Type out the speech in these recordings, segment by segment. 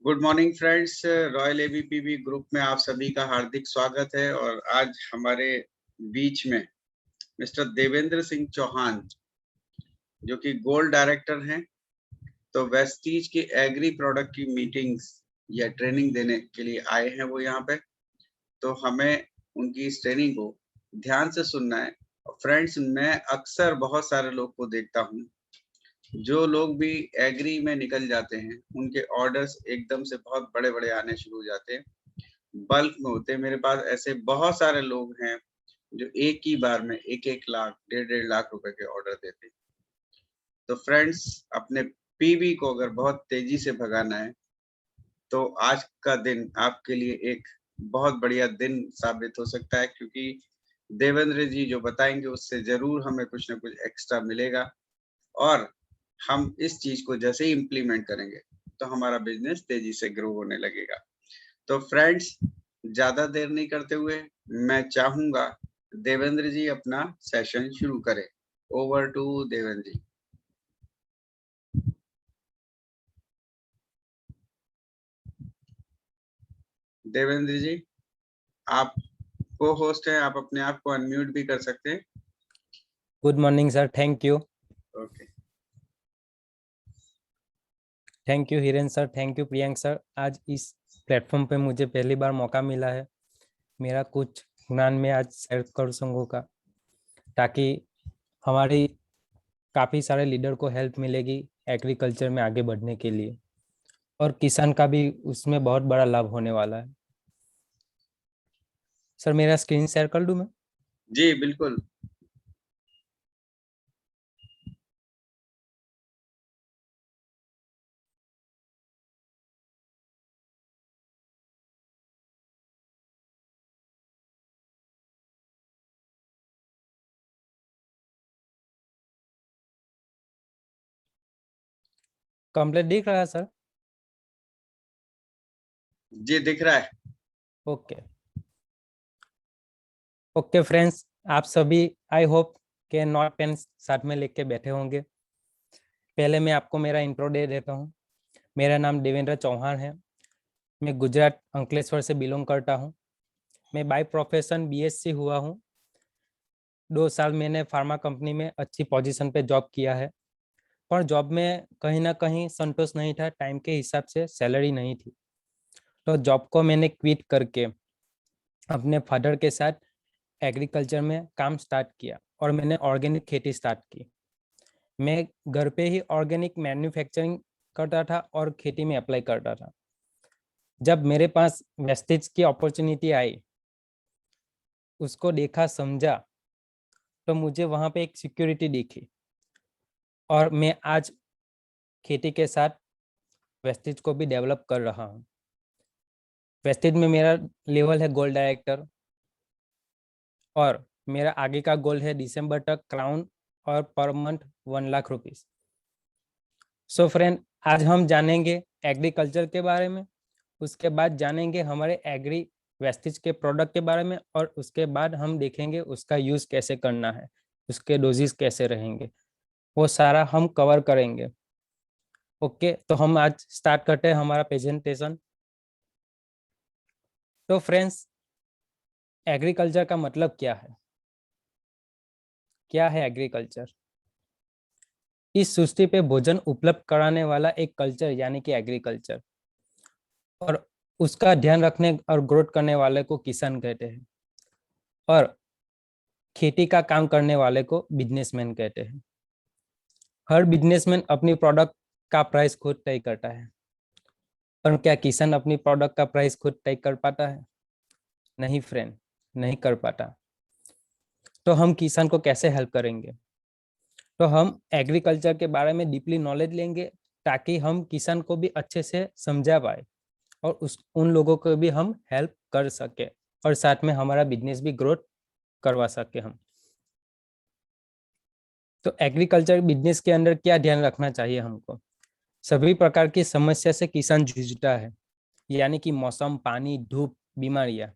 Good morning friends, royal ABPB group में आप सभी का हार्दिक स्वागत है। और आज हमारे बीच में मिस्टर देवेंद्र सिंह चौहान, जो कि गोल्ड डायरेक्टर हैं, तो वेस्टीज की एग्री प्रोडक्ट की मीटिंग्स या ट्रेनिंग देने के लिए आए हैं वो यहाँ पे। तो हमें उनकी इस ट्रेनिंग को ध्यान से सुनना है। फ्रेंड्स, मैं अक्सर बहुत सारे लोग को देखता हूँ, जो लोग भी एग्री में निकल जाते हैं उनके ऑर्डर्स एकदम से बहुत बड़े-बड़े आने शुरू हो जाते हैं, बल्क में होते हैं। मेरे पास ऐसे बहुत सारे लोग हैं जो एक ही बार में 1-1 लाख, डेढ़-डेढ़ लाख रुपए के ऑर्डर देते हैं। तो फ्रेंड्स, अपने पीवी को अगर बहुत तेजी से भगाना है, तो आज का दिन आपके लिए एक बहुत बढ़िया दिन साबित हो सकता है, क्योंकि देवेंद्र जी जो बताएँगे उससे ज़रूर हमें कुछ न कुछ एक्स्ट्रा मिलेगा। और हम इस चीज़ को जैसे ही इम्प्लीमेंट करेंगे, तो हमारा बिज़नेस तेज़ी से ग्रो होने लगेगा। तो फ्रेंड्स, ज़्यादा देर नहीं करते हुए मैं चाहूँगा देवेंद्र जी अपना सेशन शुरू करें। ओवर टू देवेंद्र जी। देवेंद्र जी, आप को-होस्ट हैं, आप अपने आप को अनम्यूट भी कर सकते हैं। Good morning sir, thank you. Okay. Thank you Hiren sir, thank you Priyank sir. आज इस प्लेटफॉर्म पे मुझे पहली बार मौका मिला है, मेरा कुछ ज्ञान में आज शेयर कर सकूँगा, ताकि हमारी काफ़ी सारे लीडर को हेल्प मिलेगी एग्रीकल्चर में आगे बढ़ने के लिए, और किसान का भी उसमें बहुत बड़ा लाभ होने वाला है। सर मेरा स्क्रीन शेयर कर दूँ मैं? जी, बिल्कुल। कंप्लीट दिख रहा है सर? जी, दिख रहा है। ओके ओके फ्रेंड्स, आप सभी आई होप के नोट पेन साथ में लेके बैठे होंगे। पहले मैं आपको मेरा इंट्रो दे देता हूँ। मेरा नाम देवेंद्र चौहान है। मैं गुजरात अंकलेश्वर से बिलोंग करता हूँ। मैं बाय प्रोफेशन बीएससी हुआ हूँ। 2 साल मैंने फार्मा कंपनी में अच्छी पोजीशन पे जॉब किया है, पर जॉब में कहीं ना कहीं संतोष नहीं था, टाइम के हिसाब से सैलरी नहीं थी। तो जॉब को मैंने क्विट करके अपने फादर के साथ एग्रीकल्चर में काम स्टार्ट किया और मैंने ऑर्गेनिक खेती स्टार्ट की। मैं घर पे ही ऑर्गेनिक मैन्युफैक्चरिंग करता था और खेती में अप्लाई करता था। जब मेरे पास वेस्टेज की अपॉर्चुनिटी आई, उसको देखा समझा, तो मुझे वहाँ पे एक सिक्योरिटी दिखी, और मैं आज खेती के साथ वेस्टेज को भी डेवलप कर रहा हूँ। वेस्टेज में मेरा लेवल है गोल्ड डायरेक्टर, और मेरा आगे का गोल है दिसंबर तक क्राउन और per month 1 lakh rupees. So friend, आज हम जानेंगे एग्रीकल्चर के बारे में, उसके बाद जानेंगे हमारे एग्री वेस्टेज के प्रोडक्ट के बारे में, और उसके बाद हम देखेंगे उसका यूज कैसे करना है, उसके डोजेस कैसे रहेंगे, वो सारा हम कवर करेंगे। ओके, तो हम आज स्टार्ट करते हैं हमारा प्रेजेंटेशन। तो फ्रेंड्स, एग्रीकल्चर का मतलब क्या है? क्या है एग्रीकल्चर? इस सृष्टि पे भोजन उपलब्ध कराने वाला एक कल्चर यानी कि एग्रीकल्चर, और उसका ध्यान रखने और ग्रोथ करने वाले को किसान कहते हैं, और खेती का काम करने वाले को बिजनेसमैन कहते हैं। हर बिजनेसमैन अपनी प्रोडक्ट का प्राइस खुद तय करता है, पर क्या किसान अपनी प्रोडक्ट का प्राइस खुद तय कर पाता है? नहीं फ्रेंड, नहीं कर पाता। तो हम किसान को कैसे हेल्प करेंगे? तो हम एग्रीकल्चर के बारे में डीपली नॉलेज लेंगे, ताकि हम किसान को भी अच्छे से समझा पाए और उन लोगों को भी हम हेल्प कर सके, और साथ में हमारा बिजनेस भी ग्रोथ करवा सके हम। तो एग्रीकल्चर बिजनेस के अंदर क्या ध्यान रखना चाहिए हमको? सभी प्रकार की समस्या से किसान जूझता है, यानी कि मौसम, पानी, धूप, बीमारियां,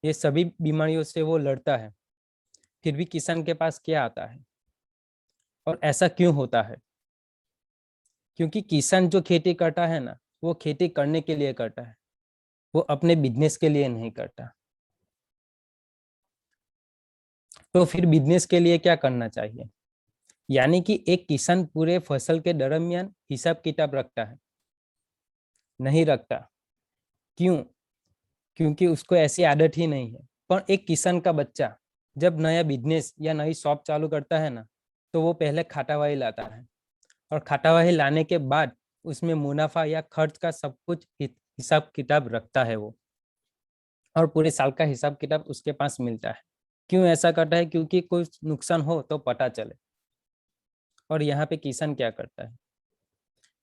ये सभी बीमारियों से वो लड़ता है। फिर भी किसान के पास क्या आता है, और ऐसा क्यों होता है? क्योंकि किसान जो खेती करता है ना, वो खेती करने के लिए करता है, वो अपने बिजनेस के लिए नहीं करता। तो फिर बिजनेस के लिए क्या करना चाहिए? यानी कि एक किसान पूरे फसल के दरमियान हिसाब किताब रखता है? नहीं रखता। क्यों? क्योंकि उसको ऐसी आदत ही नहीं है। पर एक किसान का बच्चा जब नया बिजनेस या नई शॉप चालू करता है ना, तो वो पहले खातावाही लाता है, और खातावाही लाने के बाद उसमें मुनाफा या खर्च का सब कुछ हिसाब किताब रखता है वो, और पूरे साल का हिसाब किताब उसके पास मिलता है। क्यों ऐसा करता है? क्योंकि कोई नुकसान हो तो पता चले। और यहाँ पे किसान क्या करता है?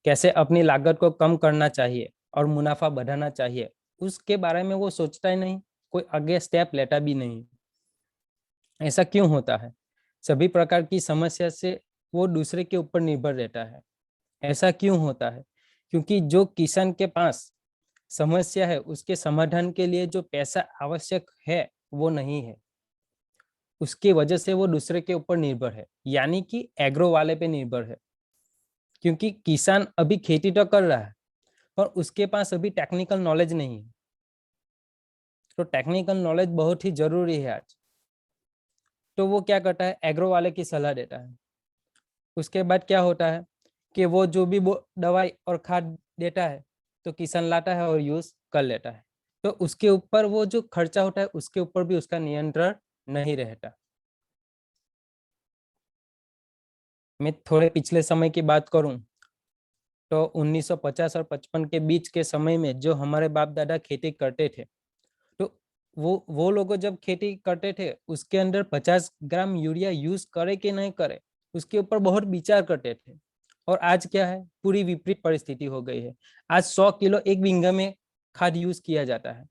कैसे अपनी लागत को कम करना चाहिए और मुनाफा बढ़ाना चाहिए, उसके बारे में वो सोचता ही नहीं, कोई आगे स्टेप लेता भी नहीं। ऐसा क्यों होता है? सभी प्रकार की समस्या से वो दूसरे के ऊपर निर्भर रहता है। ऐसा क्यों होता है? क्योंकि जो किसान के पास समस्या है, उसके समाधान के लिए जो पैसा आवश्यक है वो नहीं है। उसकी वजह से वो दूसरे के ऊपर निर्भर है, यानी कि एग्रो वाले पे निर्भर है। क्योंकि किसान अभी खेती तो कर रहा है, पर उसके पास अभी टेक्निकल नॉलेज नहीं है। तो टेक्निकल नॉलेज बहुत ही जरूरी है आज। तो वो क्या करता है? एग्रो वाले की सलाह देता है। उसके बाद क्या होता है कि वो जो भी दवाई और खाद देता है, तो किसान लाता है और यूज कर लेता है। तो उसके ऊपर वो जो खर्चा होता है, उसके ऊपर भी उसका नियंत्रण नहीं रहता। मैं थोड़े पिछले समय की बात करूं तो 1950 और 55 के बीच के समय में जो हमारे बाप दादा खेती करते थे, तो वो लोग जब खेती करते थे, उसके अंदर 50 ग्राम यूरिया यूज करे कि नहीं करे, उसके ऊपर बहुत विचार करते थे। और आज क्या है? पूरी विपरीत परिस्थिति हो गई है। आज 100 किलो एक बीघा में खाद यूज किया जाता है।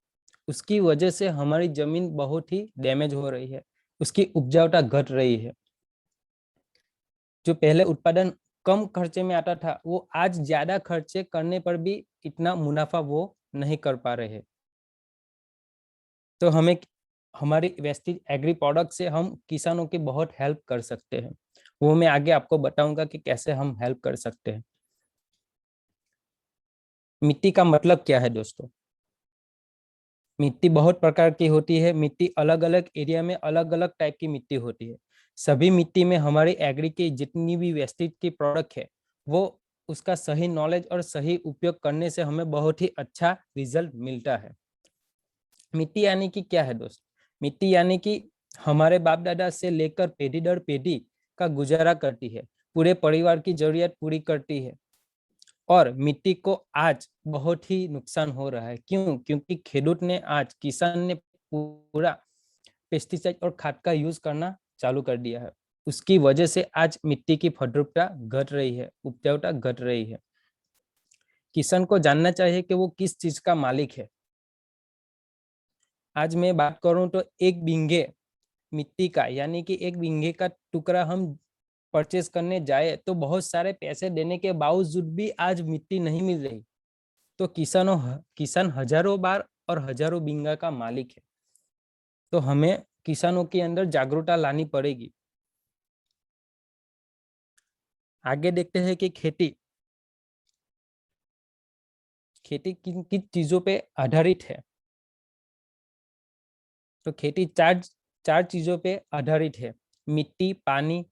उसकी वजह से हमारी जमीन बहुत ही डैमेज हो रही है, उसकी उपजाऊता घट रही है। जो पहले उत्पादन कम खर्चे में आता था, वो आज ज्यादा खर्चे करने पर भी इतना मुनाफा वो नहीं कर पा रहे हैं। तो हमें हमारी वेस्टेज एग्री प्रोडक्ट से हम किसानों की बहुत हेल्प कर सकते हैं। वो मैं आगे आपको बताऊंगा कि कैसे हम हेल्प कर सकते हैं। मिट्टी का मतलब क्या है दोस्तों? मिट्टी बहुत प्रकार की होती है। मिट्टी अलग अलग एरिया में अलग अलग टाइप की मिट्टी होती है। सभी मिट्टी में हमारी एग्री की जितनी भी वेस्टेज की प्रोडक्ट है, वो उसका सही नॉलेज और सही उपयोग करने से हमें बहुत ही अच्छा रिजल्ट मिलता है। मिट्टी यानी कि क्या है दोस्त? मिट्टी यानी कि हमारे बाप दादा से लेकर पीढ़ी दर पीढ़ी का गुजारा करती है, पूरे परिवार की जरूरत पूरी करती है। और मिट्टी को आज बहुत ही नुकसान हो रहा है। क्यों? क्योंकि खेडूत ने आज, किसान ने पूरा पेस्टिसाइड और खाद का यूज करना चालू कर दिया है। उसकी वजह से आज मिट्टी की फलद्रुपता घट रही है, उपजाऊता घट रही है। किसान को जानना चाहिए कि वो किस चीज का मालिक है। आज मैं बात करूं तो एक बीघे मिट्टी का, यानी कि एक बीघे का टुकड़ा हम परचेस करने जाए तो बहुत सारे पैसे देने के बावजूद भी आज मिट्टी नहीं मिल रही। तो किसान हजारों बार और हजारों बीघा का मालिक है। तो हमें किसानों के अंदर जागरूकता लानी पड़ेगी। आगे देखते हैं कि खेती किन किन चीजों पे आधारित है। तो खेती चार चार चीजों पे आधारित है: मिट्टी, पानी,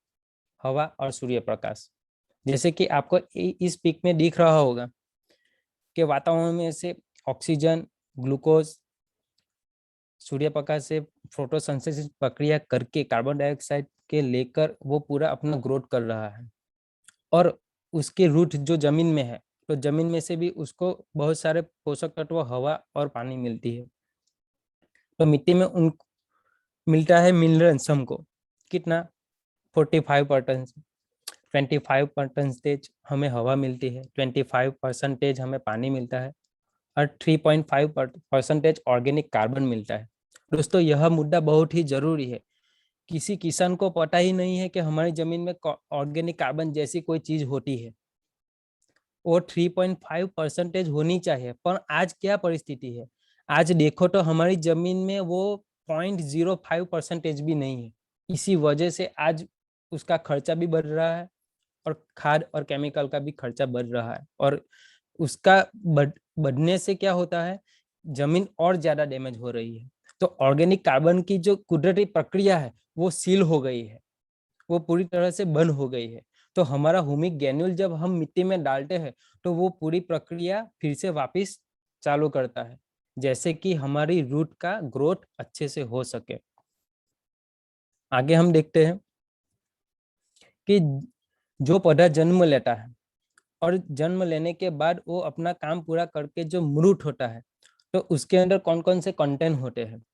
हवा और सूर्य प्रकाश। जैसे कि आपको इस पिक में दिख रहा होगा कि वातावरण में से ऑक्सीजन, ग्लूकोज, सूर्य प्रकाश से फोटोसिंथेसिस प्रक्रिया करके कार्बन डाइऑक्साइड के लेकर वो पूरा अपना ग्रोथ कर रहा है। और उसके रूट जो जमीन में है, तो जमीन में से भी उसको बहुत सारे पोषक तत्व, हवा और पानी मिलती है। तो मिट्टी में उन मिलता है मिनरल्स हमको। कितना? 45%। 25% हमें हवा मिलती है, 25% हमें पानी मिलता है, और 3.5% ऑर्गेनिक कार्बन मिलता है। दोस्तों, यह मुद्दा बहुत ही जरूरी है। किसी किसान को पता ही नहीं है कि हमारी जमीन में ऑर्गेनिक कार्बन जैसी कोई चीज होती है। वो 3.5% होनी चाहिए, पर आज क्या परिस्थिति है? आज देखो तो हमारी जमीन में वो 0.05% भी नहीं है। इसी वजह से आज उसका खर्चा भी बढ़ रहा है, और खाद और केमिकल का भी खर्चा बढ़ रहा है, और उसका बढ़ने से क्या होता है, जमीन और ज्यादा डैमेज हो रही है। तो ऑर्गेनिक कार्बन की जो कुदरती प्रक्रिया है वो सील हो गई है, वो पूरी तरह से बंद हो गई है। तो हमारा ह्यूमिक ग्रेन्यूल जब हम मिट्टी में डालते हैं तो वो पूरी प्रक्रिया फिर से वापस चालू करता है, जैसे कि हमारी रूट का ग्रोथ अच्छे से हो सके। आगे हम देखते हैं कि जो पौधा जन्म लेता है और जन्म लेने के बाद वो अपना काम पूरा करके जो मृत होता है, तो उसके अंदर कौन कौन से कंटेंट होते हैं।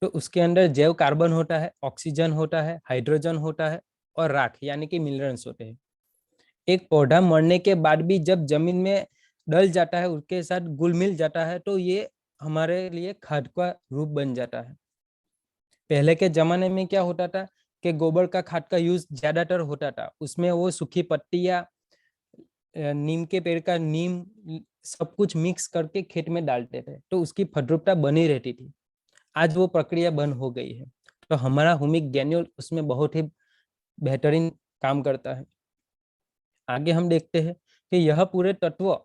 तो उसके अंदर जैव कार्बन होता है, ऑक्सीजन होता है, हाइड्रोजन होता है और राख यानी कि मिनरल्स होते हैं। एक पौधा मरने के बाद भी जब जमीन में डल जाता है, उसके साथ घुल मिल जाता है, तो ये हमारे लिए खाद का रूप बन जाता है। पहले के जमाने में क्या होता था कि गोबर का खाद का यूज ज्यादातर होता था, उसमें वो सूखी पत्तियां, नीम के पेड़ का नीम, सब कुछ मिक्स करके खेत में डालते थे, तो उसकी फलद्रुपता बनी रहती थी। आज वो प्रक्रिया बंद हो गई है, तो हमारा ह्यूमिक ग्रेन्यूल उसमें बहुत ही बेहतरीन काम करता है। आगे हम देखते हैं कि यह पूरे तत्व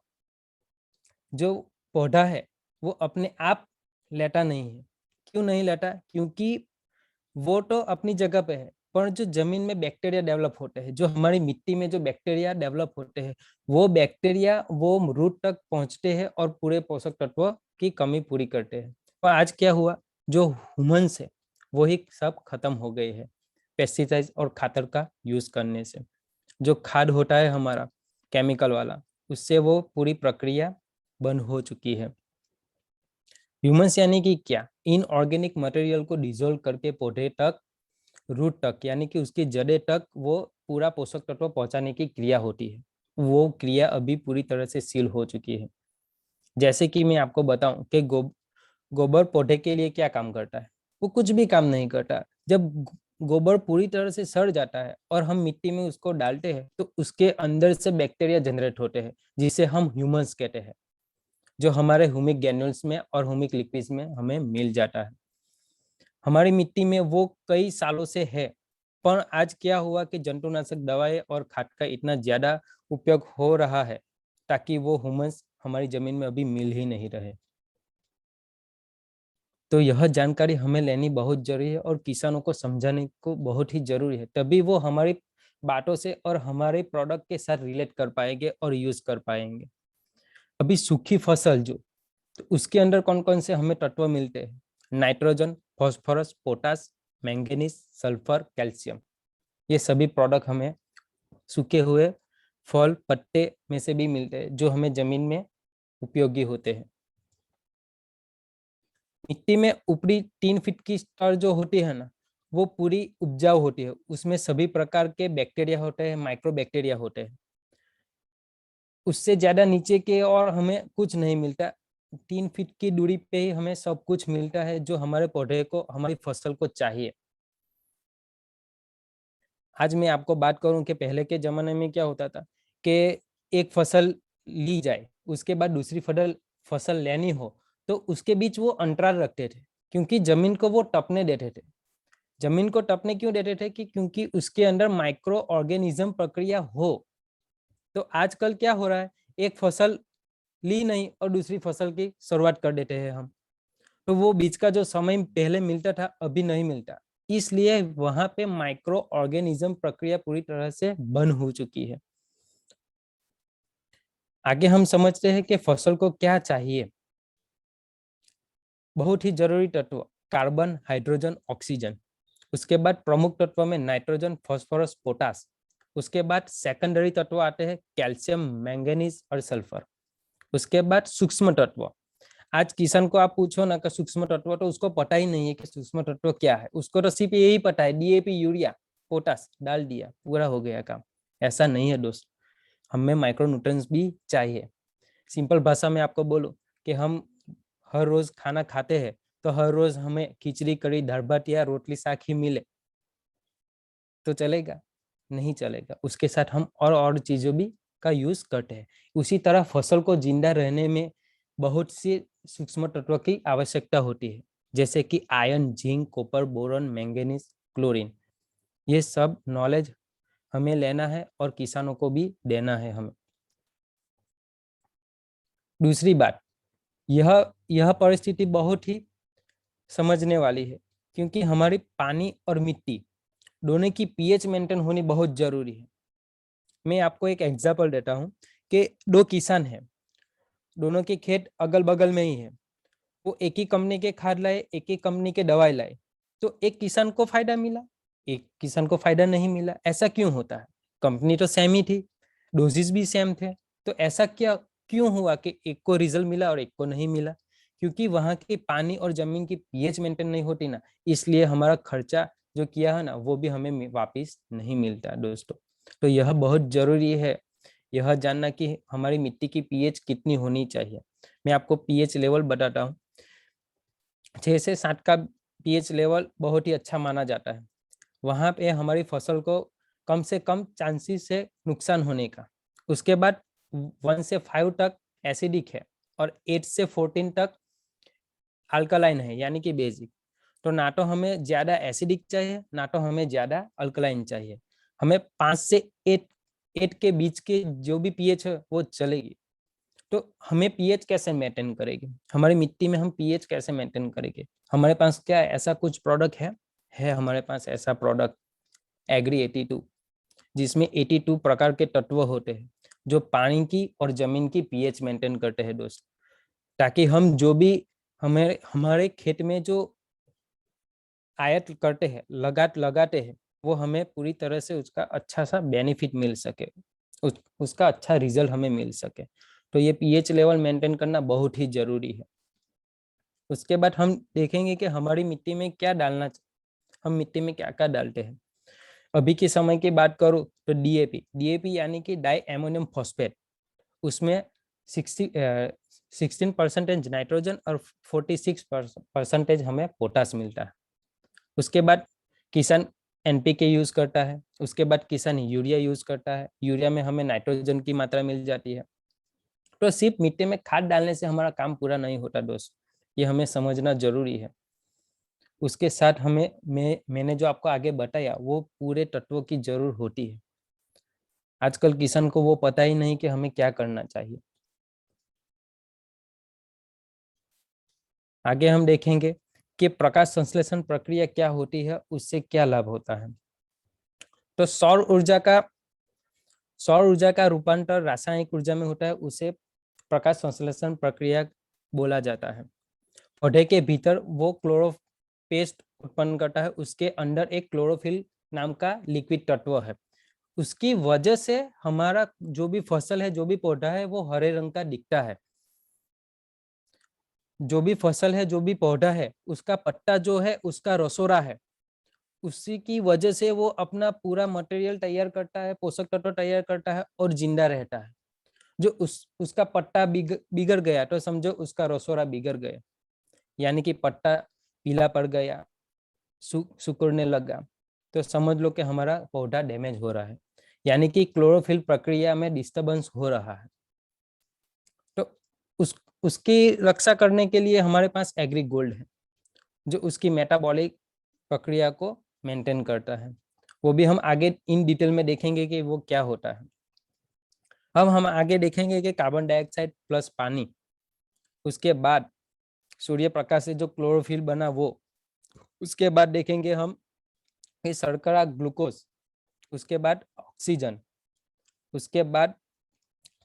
जो पौधा है वो अपने आप लेटा नहीं है। क्यों नहीं लेटा? क्योंकि वो तो अपनी जगह पे है, पर जो जमीन में बैक्टीरिया डेवलप होते हैं, जो हमारी मिट्टी में जो बैक्टीरिया डेवलप होते हैं, वो बैक्टीरिया वो रूट तक पहुंचते हैं और पूरे पोषक तत्व की कमी पूरी करते हैं। पर आज क्या हुआ, जो ह्यूमन्स है वही सब खत्म हो गए हैं पेस्टिसाइड और खातर का यूज करने से। जो खाद होता है हमारा केमिकल वाला, उससे वो पूरी प्रक्रिया बंद हो चुकी है। ह्यूमन्स यानी कि क्या, इनऑर्गेनिक मटेरियल को डिसोल्व करके पौधे तक, रूट तक यानी कि उसकी जड़ें तक वो पूरा पोषक तत्व पहुंचाने की क्रिया होती है। वो क्रिया अभी पूरी तरह से सील हो चुकी है। जैसे कि मैं आपको बताऊं कि गोबर पौधे के लिए क्या काम करता है, वो कुछ भी काम नहीं करता। जब गोबर पूरी तरह से सड़ जाता है और हम मिट्टी में उसको डालते हैं तो उसके अंदर से बैक्टीरिया जनरेट होते हैं, जिसे हम ह्यूमन्स कहते हैं, जो हमारे ह्यूमिक ग्रेन्यूल्स में और ह्यूमिक लिपिड्स में हमें मिल जाता है। हमारी मिट्टी में वो कई सालों से है, पर आज क्या हुआ कि जंतुनाशक दवाएं और खाद का इतना ज्यादा उपयोग हो रहा है ताकि वो ह्यूमस हमारी जमीन में अभी मिल ही नहीं रहे। तो यह जानकारी हमें लेनी बहुत जरूरी है और किसानों को समझाने को बहुत ही जरूरी है, तभी वो हमारी बातों से और हमारे प्रोडक्ट के साथ रिलेट कर पाएंगे और यूज कर पाएंगे। अभी सूखी फसल जो, तो उसके अंदर कौन कौन से हमें तत्व मिलते हैं? Nitrogen, phosphorus, potash, manganese, sulphur, calcium. ये सभी प्रोडक्ट हमें सूखे हुए फल पत्ते में से भी मिलते हैं, जो हमें जमीन में उपयोगी होते हैं। मिट्टी में ऊपरी 3 फीट की स्तर जो होती है ना, वो पूरी उपजाऊ होती है, उसमें सभी प्रकार के बैक्टीरिया होते हैं, माइक्रो बैक्टीरिया होते हैं। उससे ज्यादा नीचे के और हमें कुछ नहीं मिलता। 3 फीट की दूरी पे ही हमें सब कुछ मिलता है जो हमारे पौधे को, हमारी फसल को चाहिए। आज मैं आपको बात करूं कि पहले के जमाने में क्या होता था कि एक फसल ली जाए, उसके बाद दूसरी फसल लेनी हो, तो उसके बीच वो अंतराल रखते थे, क्योंकि जमीन को वो टपने देते थे। जमीन को टपने क्यों देते थे? कि क्योंकि उसके अंदर माइक्रो ऑर्गेनिज्म प्रक्रिया हो। तो आजकल क्या हो रहा है, एक फसल ली नहीं और दूसरी फसल की शुरुआत कर देते हैं हम, तो वो बीच का जो समय पहले मिलता था अभी नहीं मिलता। इसलिए वहां पे माइक्रो ऑर्गेनिज्म प्रक्रिया पूरी तरह से बंद हो चुकी है। आगे हम समझते हैं कि फसल को क्या चाहिए। बहुत ही जरूरी तत्व कार्बन, हाइड्रोजन, ऑक्सीजन। उसके बाद प्रमुख तत्व में नाइट्रोजन, फास्फोरस, पोटास। उसके बाद सेकेंडरी तत्व आते हैं कैल्शियम, मैंगनीज और सल्फर। उसके बाद सूक्ष्म तत्व। आज किसान को आप पूछो ना कि सूक्ष्म तत्व, तो उसको पता ही नहीं है कि सूक्ष्म तत्व क्या है। उसको तो सिर्फ यही पता है, डीएपी, यूरिया, पोटास डाल दिया, पूरा हो गया काम। ऐसा नहीं है दोस्त, हमें माइक्रोन्यूट्रिएंट्स भी चाहिए। सिंपल भाषा में आपको बोलो कि हम हर रोज खाना खाते हैं, तो हर रोज हमें खिचड़ी, कड़ी, दाल भात या रोटली साग ही मिले तो चलेगा? नहीं चलेगा। उसके साथ हम और चीजों भी का यूज करते हैं। उसी तरह फसल को जिंदा रहने में बहुत सी सूक्ष्म तत्व की आवश्यकता होती है, जैसे कि iron, zinc, copper, boron, manganese, chlorine. ये सब नॉलेज हमें लेना है और किसानों को भी देना है हमें। दूसरी बात, यह परिस्थिति बहुत ही समझने वाली है, क्योंकि हमारी पानी और मिट्टी दोनों की पीएच मेंटेन होनी बहुत जरूरी है। मैं आपको एक एग्जांपल देता हूँ कि दो किसान हैं, दोनों के खेत अगल बगल में ही है, वो एक ही कंपनी के खाद लाए, एक ही कंपनी के दवाई लाए, तो एक किसान को फायदा मिला, एक किसान को फायदा नहीं मिला। ऐसा क्यों होता है? कंपनी तो सेम ही थी, डोजेस भी सेम थे, तो ऐसा क्या क्यों हुआ कि एक को रिजल्ट मिला और एक को नहीं मिला? क्योंकि वहां की पानी और जमीन की पीएच मेंटेन नहीं होती ना, इसलिए हमारा खर्चा जो किया है ना वो भी हमें वापिस नहीं मिलता दोस्तों। तो यह बहुत जरूरी है, यह जानना कि हमारी मिट्टी की पीएच कितनी होनी चाहिए। मैं आपको पीएच लेवल बताता हूँ। 6 से 7 का पीएच लेवल बहुत ही अच्छा माना जाता है। वहां पे हमारी फसल को कम से कम चांसेस है नुकसान होने का। उसके बाद 1 से 5 तक एसिडिक है और 8 से 14 तक अल्कलाइन है, यानी कि बेसिक। तो ना तो हमें ज्यादा एसिडिक चाहिए, ना तो हमें ज्यादा अल्कलाइन चाहिए। हमें 5 से 8 के बीच के जो भी पीएच है वो चलेगी। तो हमें पीएच कैसे मेंटेन करेंगे, हमारी मिट्टी में हम पीएच कैसे मेंटेन करेंगे? हमारे पास क्या ऐसा कुछ प्रोडक्ट है हमारे पास ऐसा प्रोडक्ट एग्री 82, जिसमें 82 प्रकार के तत्व होते हैं जो पानी की और जमीन की पीएच मेंटेन करते हैं दोस्त, ताकि हम जो भी हमें हमारे खेत में जो आयत करते हैं, लगाते हैं, वो हमें पूरी तरह से उसका अच्छा सा बेनिफिट मिल सके, उसका अच्छा रिजल्ट हमें मिल सके। तो ये पीएच लेवल मेंटेन करना बहुत ही जरूरी है। उसके बाद हम देखेंगे कि हमारी मिट्टी में क्या डालना, हम मिट्टी में क्या क्या डालते हैं। अभी के समय की बात करूँ तो डीएपी यानी कि डाई एमोनियम फॉस्फेट, उसमें 16% नाइट्रोजन और 46% हमें पोटास मिलता है। उसके बाद किसान एनपीके यूज करता है, उसके बाद किसान यूरिया यूज करता है, यूरिया में हमें नाइट्रोजन की मात्रा मिल जाती है। तो सिर्फ मिट्टी में खाद डालने से हमारा काम पूरा नहीं होता दोस्त, ये हमें समझना जरूरी है। उसके साथ मैंने जो आपको आगे बताया वो पूरे तत्वों की जरूर होती है। आजकल किसान को वो पता ही नहीं कि हमें क्या करना चाहिए। आगे हम देखेंगे कि प्रकाश संश्लेषण प्रक्रिया क्या होती है, उससे क्या लाभ होता है। तो सौर ऊर्जा का रूपांतर रासायनिक ऊर्जा में होता है, उसे प्रकाश संश्लेषण प्रक्रिया बोला जाता है। पौधे के भीतर वो क्लोरोपेस्ट उत्पन्न करता है, उसके अंदर एक क्लोरोफिल नाम का लिक्विड तत्व है। उसकी वजह से हमारा जो भी फसल है, जो भी पौधा है, वो हरे रंग का दिखता है। जो भी फसल है, जो भी पौधा है, उसका पत्ता जो है उसका रसोरा है, उसी की वजह से वो अपना पूरा मटेरियल तैयार करता है, पोषक तत्व तैयार करता है और जिंदा रहता है। जो उसका पत्ता बिगड़ गया तो समझो उसका रसोरा बिगड़ गया, यानी कि पत्ता पीला पड़ गया, सिकुड़ने लगा, तो समझ लो कि हमारा पौधा डैमेज हो रहा है, यानी कि क्लोरोफिल प्रक्रिया में डिस्टर्बेंस हो रहा है। तो उसकी रक्षा करने के लिए हमारे पास एग्री गोल्ड है, जो उसकी मेटाबॉलिक प्रक्रिया को मेंटेन करता है। वो भी हम आगे इन डिटेल में देखेंगे कि वो क्या होता है। अब हम आगे देखेंगे कि कार्बन डाइऑक्साइड प्लस पानी, उसके बाद सूर्य प्रकाश से जो क्लोरोफिल बना वो, उसके बाद देखेंगे हम ये शर्करा ग्लूकोज, उसके बाद ऑक्सीजन, उसके बाद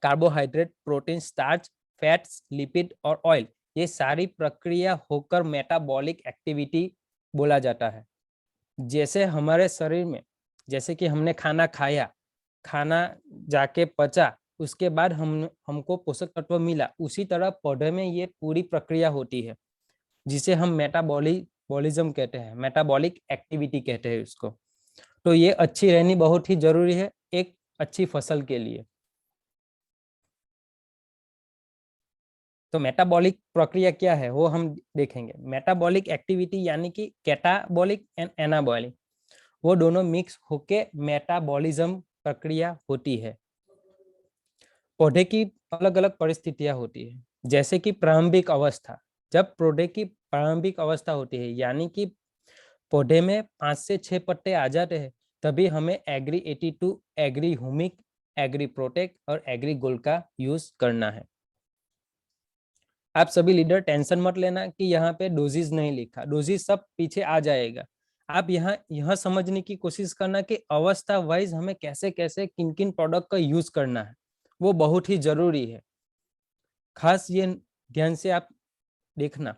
carbohydrate, protein, starch, fats, lipid और ऑयल, ये सारी प्रक्रिया होकर मेटाबॉलिक एक्टिविटी बोला जाता है। जैसे हमारे शरीर में, जैसे कि हमने खाना खाया, खाना जाके पचा, उसके बाद हमको पोषक तत्व मिला, उसी तरह पौधे में ये पूरी प्रक्रिया होती है, जिसे हम मेटाबॉलिज्म कहते हैं, मेटाबॉलिक एक्टिविटी कहते हैं उसको। तो ये अच्छी रहनी बहुत ही जरूरी है एक अच्छी फसल के लिए। तो मेटाबॉलिक प्रक्रिया क्या है वो हम देखेंगे। मेटाबॉलिक एक्टिविटी यानी कि कैटाबॉलिक एंड एनाबॉलिक, वो दोनों मिक्स होके मेटाबॉलिज्म प्रक्रिया होती है। पौधे की अलग अलग परिस्थितियां होती है, जैसे कि प्रारंभिक अवस्था। जब पौधे की प्रारंभिक अवस्था होती है, यानी कि पौधे में 5 से 6 पत्ते आ जाते हैं, तभी हमें Agri 82, Agri Humic, Agri Protect और एग्री गोल्ड का यूज करना है। आप सभी लीडर टेंशन मत लेना कि यहाँ पे डोजेज नहीं लिखा, डोजेज सब पीछे आ जाएगा। आप यहाँ समझने की कोशिश करना कि अवस्था वाइज हमें कैसे कैसे किन किन प्रोडक्ट का यूज करना है, वो बहुत ही जरूरी है। खास ये ध्यान से आप देखना।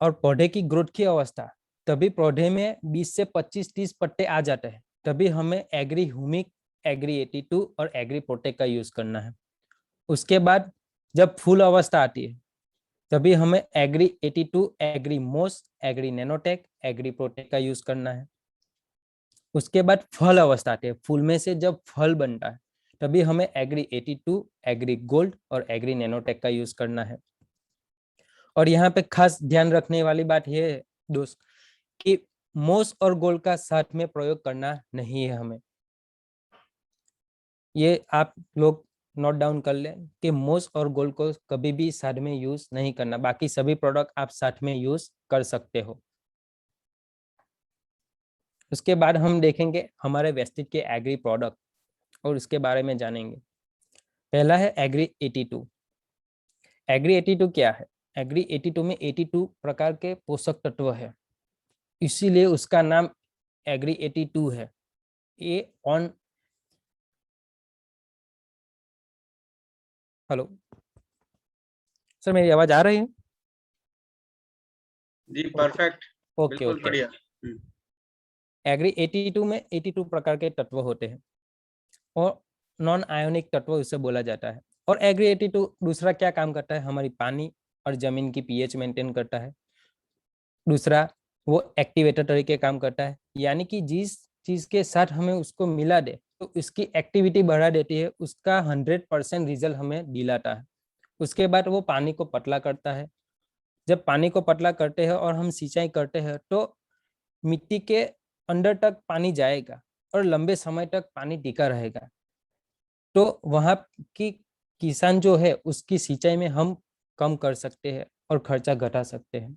और पौधे की ग्रोथ की अवस्था, तभी पौधे में 20 से 25-30 पत्ते आ जाते हैं, तभी हमें एग्री ह्यूमिक, एग्री 82 और एग्री प्रोटेक्ट का यूज करना है। उसके बाद जब फूल अवस्था आती है, तभी हमें एग्री 82, एग्री मोस, एग्री नैनोटेक, एग्री प्रोटेक्ट का यूज करना है। उसके बाद फल अवस्था आती है, फूल में से जब फल बनता है, तभी हमें एग्री 82, एग्री गोल्ड और एग्री नैनोटेक का यूज करना है। और यहाँ पे खास ध्यान रखने वाली बात यह है दोस्त कि मोस और गोल्ड का साथ में प्रयोग करना नहीं है हमें। ये आप लोग नोट डाउन कर लें कि मोस और गोल्ड को कभी भी साथ में यूज नहीं करना, बाकी सभी प्रोडक्ट आप साथ में यूज कर सकते हो। उसके बाद हम देखेंगे हमारे वेस्टेज के एग्री प्रोडक्ट और उसके बारे में जानेंगे। पहला है एग्री 82। एग्री 82 क्या है? एग्री 82 में 82 प्रकार के पोषक तत्व है, इसीलिए उसका नाम एग्री 82 है। ये ऑन हेलो सर, मेरी आवाज आ रही है? जी परफेक्ट, ओके बिल्कुल ओके। बढ़िया। एग्री 82 में 82 प्रकार के तत्व होते हैं और नॉन आयोनिक तत्व उसे बोला जाता है। और एग्री 82 दूसरा क्या काम करता है? हमारी पानी और जमीन की पीएच मेंटेन करता है। दूसरा, वो एक्टिवेटर तरीके काम करता है, यानी कि जिस चीज के साथ हमें उसको मिला दे तो उसकी एक्टिविटी बढ़ा देती है, उसका 100% रिजल्ट हमें दिलाता है। उसके बाद वो पानी को पतला करता है। जब पानी को पतला करते हैं और हम सिंचाई करते हैं तो मिट्टी के अंदर तक पानी जाएगा और लंबे समय तक पानी टिका रहेगा। तो वहाँ की किसान जो है उसकी सिंचाई में हम कम कर सकते हैं और खर्चा घटा सकते हैं।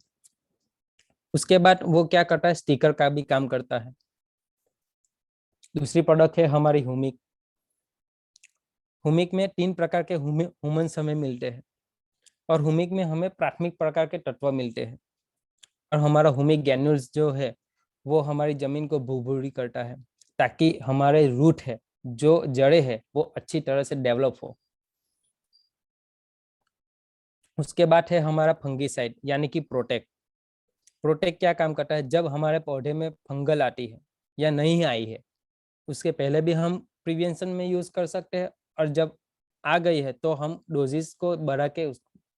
उसके बाद वो क्या करता है? स्टिकर का भी काम करता है। दूसरी प्रोडक्ट है हमारी हुमिक। हुमिक में 3 प्रकार के ह्यूमन्स हमें मिलते हैं और हुमिक में हमें प्राथमिक प्रकार के तत्व मिलते हैं। और हमारा हुमिक ग्रैन्यूल्स जो है वो हमारी जमीन को भुरभुरी करता है, ताकि हमारे रूट है, जो जड़ें है, वो अच्छी तरह से डेवलप हो। उसके बाद है हमारा फंगीसाइड यानी कि प्रोटेक्ट। प्रोटेक्ट क्या काम करता है? जब हमारे पौधे में फंगल आती है या नहीं आई है, उसके पहले भी हम प्रिवेंशन में यूज कर सकते हैं, और जब आ गई है तो हम डोजेस को बढ़ा के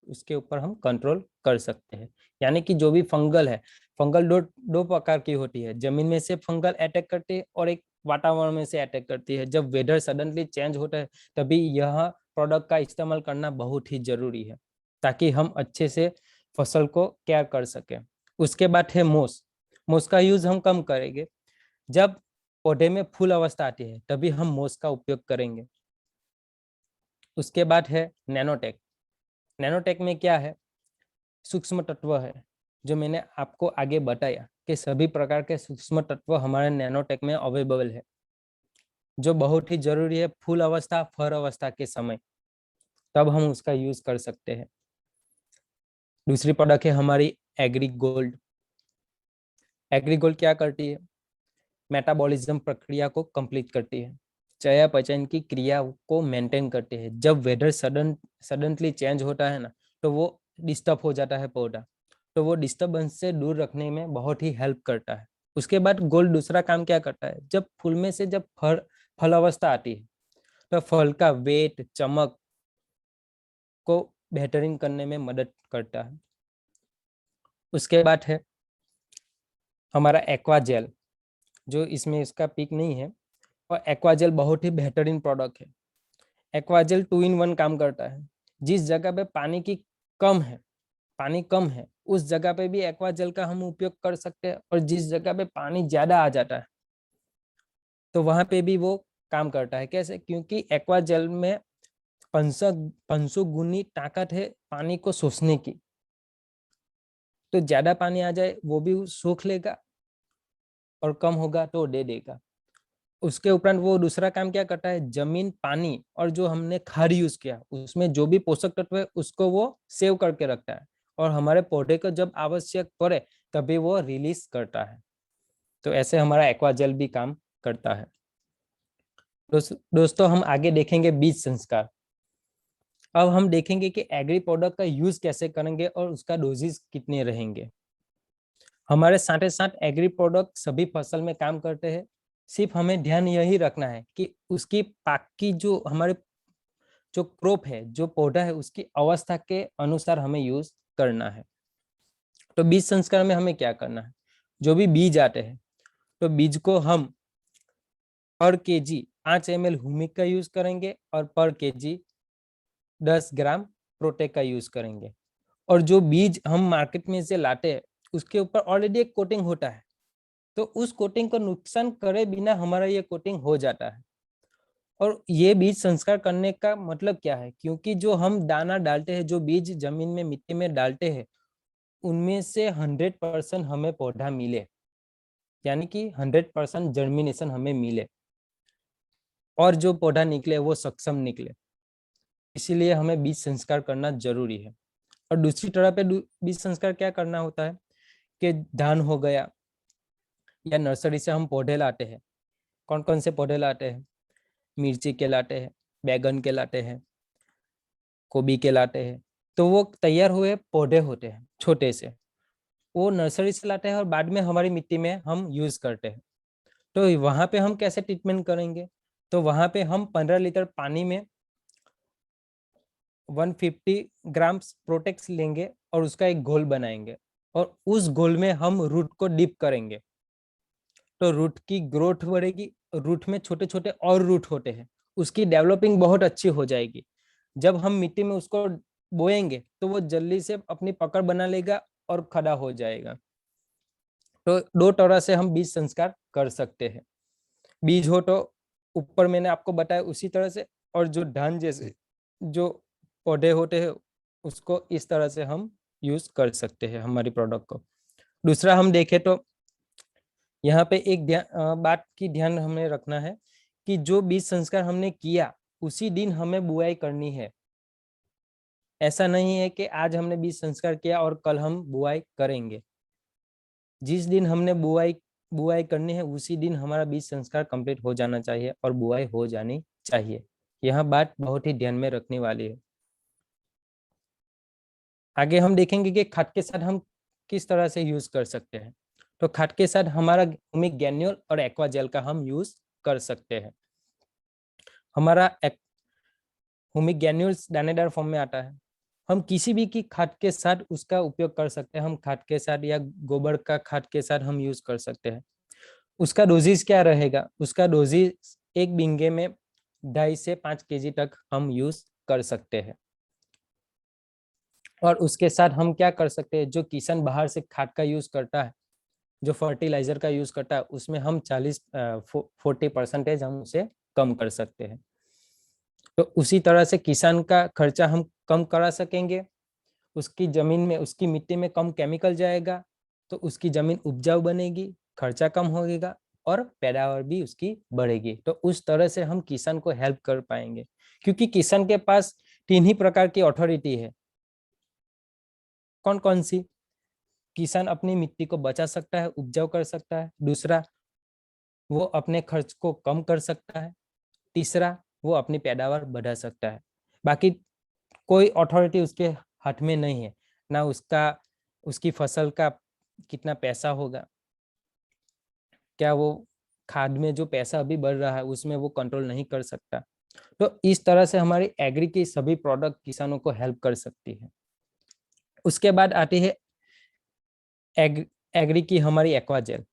उसके ऊपर हम कंट्रोल कर सकते हैं। यानी कि जो भी फंगल है, फंगल दो प्रकार की होती है, जमीन में से फंगल अटैक करती है और एक वातावरण में से अटैक करती है। जब वेदर सडनली चेंज होता है तभी यह प्रोडक्ट का इस्तेमाल करना बहुत ही जरूरी है, ताकि हम अच्छे से फसल को केयर कर सकें। उसके बाद है मोस। मोस का यूज हम कम करेंगे। जब पौधे में फूल अवस्था आती है तभी हम मोस का उपयोग करेंगे। उसके बाद है नैनोटेक। नैनोटेक में क्या है? सूक्ष्म तत्व है, जो मैंने आपको आगे बताया कि सभी प्रकार के सूक्ष्म तत्व हमारे नैनोटेक में अवेलेबल है, जो बहुत ही जरूरी है फूल अवस्था, फर अवस्था के समय, तब हम उसका यूज कर सकते हैं। दूसरी प्रोडक्ट है हमारी एग्री गोल्ड। एग्री गोल्ड क्या करती है? मेटाबॉलिज्म प्रक्रिया को कंप्लीट करती है, चयापचय की क्रिया को मेंटेन करती है। जब वेदर सडनली चेंज होता है ना, तो वो डिस्टर्ब हो जाता है पौधा, तो वो डिस्टर्बेंस से दूर रखने में बहुत ही हेल्प करता है। उसके बाद गोल्ड दूसरा काम क्या करता है? जब फूल में से जब फल अवस्था आती है तो फल का वेट, चमक को बेहतरीन करने में मदद करता है। उसके बाद है हमारा एक्वा जेल, जो इसमें इसका पिक नहीं है, और एक्वाजेल बहुत ही बेहतरीन प्रोडक्ट है। एक्वाजेल 2 in 1 काम करता है। जिस जगह पे पानी कम है, उस जगह पे भी एक्वाजेल का हम उपयोग कर सकते हैं, और जिस जगह पे पानी ज्यादा आ जाता है तो वहां पे भी वो काम करता है। कैसे? क्योंकि एक्वाजेल में 500 गुनी ताकत है पानी को सोखने की। तो ज्यादा पानी आ जाए वो भी सोख लेगा, और कम होगा तो दे देगा। उसके उपरांत वो दूसरा काम क्या करता है, जमीन, पानी और जो हमने खाद यूज किया उसमें जो भी पोषक तत्व है उसको वो सेव करके रखता है, और हमारे पौधे को जब आवश्यक पड़े तभी वो रिलीज करता है। तो ऐसे हमारा एक्वाजेल भी काम करता है। दोस्तों हम आगे देखेंगे बीज संस्कार। अब हम देखेंगे कि एग्री प्रोडक्ट का यूज कैसे करेंगे और उसका डोजेस कितने रहेंगे। हमारे साथ ही साथ एग्री प्रोडक्ट सभी फसल में काम करते हैं, सिर्फ हमें ध्यान यही रखना है कि उसकी पाक की जो हमारे जो क्रॉप है, जो पौधा है, उसकी अवस्था के अनुसार हमें यूज करना है। तो बीज संस्करण में हमें क्या करना है, जो भी बीज आते हैं तो बीज को हम पर केजी 5 ml ह्यूमिक का यूज करेंगे और पर केजी 10 ग्राम प्रोटेक का यूज करेंगे। और जो बीज हम मार्केट में से लाते हैं उसके ऊपर ऑलरेडी एक कोटिंग होता है, तो उस कोटिंग को नुकसान करे बिना हमारा ये कोटिंग हो जाता है। और ये बीज संस्कार करने का मतलब क्या है, क्योंकि जो हम दाना डालते हैं, जो बीज जमीन में मिट्टी में डालते हैं, उनमें से 100% हमें पौधा मिले, यानी कि 100% जर्मिनेशन हमें मिले और जो पौधा निकले वो सक्षम निकले, इसीलिए हमें बीज संस्कार करना जरूरी है। और दूसरी तरह पे बीज संस्कार क्या करना होता है कि धान हो गया या नर्सरी से हम पौधे लाते हैं। कौन कौन से पौधे लाते हैं, मिर्ची के लाते हैं, बैगन के लाते हैं, गोभी के लाते हैं। तो वो तैयार हुए पौधे होते हैं छोटे से, वो नर्सरी से लाते हैं और बाद में हमारी मिट्टी में हम यूज करते हैं। तो वहां पे हम कैसे ट्रीटमेंट करेंगे, तो वहां पे हम 15 लीटर पानी में 150 ग्राम प्रोटेक्स लेंगे और उसका एक घोल बनाएंगे, और उस घोल में हम रूट को डिप करेंगे। तो रूट की ग्रोथ बढ़ेगी, रूट में छोटे छोटे और रूट होते हैं, उसकी डेवलपिंग बहुत अच्छी हो जाएगी। जब हम मिट्टी में उसको बोएंगे तो वो जल्दी से अपनी पकड़ बना लेगा और खड़ा हो जाएगा। तो दो तरह से हम बीज संस्कार कर सकते हैं, बीज हो तो ऊपर मैंने आपको बताया उसी तरह से, और जो धान जैसे जो पौधे होते हैं उसको इस तरह से हम यूज कर सकते हैं हमारी प्रोडक्ट को। दूसरा हम देखें तो यहाँ पे एक बात की ध्यान हमें रखना है कि जो बीज संस्कार हमने किया उसी दिन हमें बुआई करनी है। ऐसा नहीं है कि आज हमने बीज संस्कार किया और कल हम बुआई करेंगे। जिस दिन हमने बुआई करनी है उसी दिन हमारा बीज संस्कार कंप्लीट हो जाना चाहिए और बुआई हो जानी चाहिए। यह बात बहुत ही ध्यान में रखने वाली है। आगे हम देखेंगे कि खाद के साथ हम किस तरह से यूज कर सकते हैं। तो खाद के साथ हमारा ह्यूमिक ग्रैन्यूल और एक्वाजेल का हम यूज कर सकते हैं। हमारा ह्यूमिक ग्रैन्यूल्स दानेदार फॉर्म में आता है, हम किसी भी की खाद के साथ उसका उपयोग कर सकते हैं। हम खाद के साथ या गोबर का खाद के साथ हम यूज कर सकते हैं। उसका डोजेस क्या रहेगा, उसका डोजेस एक बीघे में 2.5 से 5 kg तक हम यूज कर सकते हैं। और उसके साथ हम क्या कर सकते हैं, जो किसान बाहर से खाद का यूज करता है, जो फर्टिलाइजर का यूज करता है, उसमें हम 40% हम उसे कम कर सकते हैं। तो उसी तरह से किसान का खर्चा हम कम करा सकेंगे, उसकी जमीन में, उसकी मिट्टी में कम केमिकल जाएगा, तो उसकी जमीन उपजाऊ बनेगी, खर्चा कम होगा और पैदावार भी उसकी बढ़ेगी। तो उस तरह से हम किसान को हेल्प कर पाएंगे, क्योंकि किसान के पास 3 ही प्रकार की अथॉरिटी है। कौन कौन सी? किसान अपनी मिट्टी को बचा सकता है, उपजाऊ कर सकता है। दूसरा, वो अपने खर्च को कम कर सकता है। तीसरा, वो अपनी पैदावार बढ़ा सकता है। बाकी कोई अथॉरिटी उसके हाथ में नहीं है, ना उसकी फसल का कितना पैसा होगा, क्या वो खाद में जो पैसा अभी बढ़ रहा है उसमें वो कंट्रोल नहीं कर सकता। तो इस तरह से हमारी एग्री की सभी प्रोडक्ट किसानों को हेल्प कर सकती है। उसके बाद आती है एग्री की हमारी एक्वाजेल।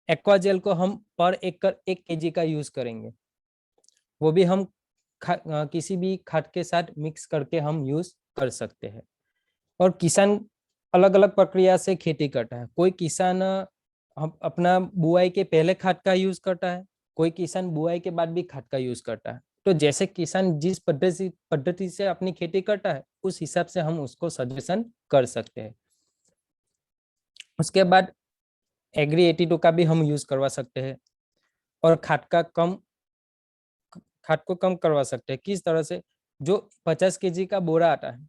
एक्वाजेल को हम पर एकड़ 1 kg का यूज करेंगे, वो भी हम किसी भी खाद के साथ मिक्स करके हम यूज कर सकते हैं। और किसान अलग अलग प्रक्रिया से खेती करता है। कोई किसान अपना बुआई के पहले खाद का यूज करता है, कोई किसान बुआई के बाद भी खाद का यूज करता है। तो जैसे किसान जिस पद्धति से अपनी खेती करता है उस हिसाब से हम उसको सजेशन कर सकते हैं। उसके बाद एग्री 82 का भी हम यूज करवा सकते हैं। और खाद को कम करवा सकते हैं। किस तरह से? जो 50 केजी का बोरा आता है,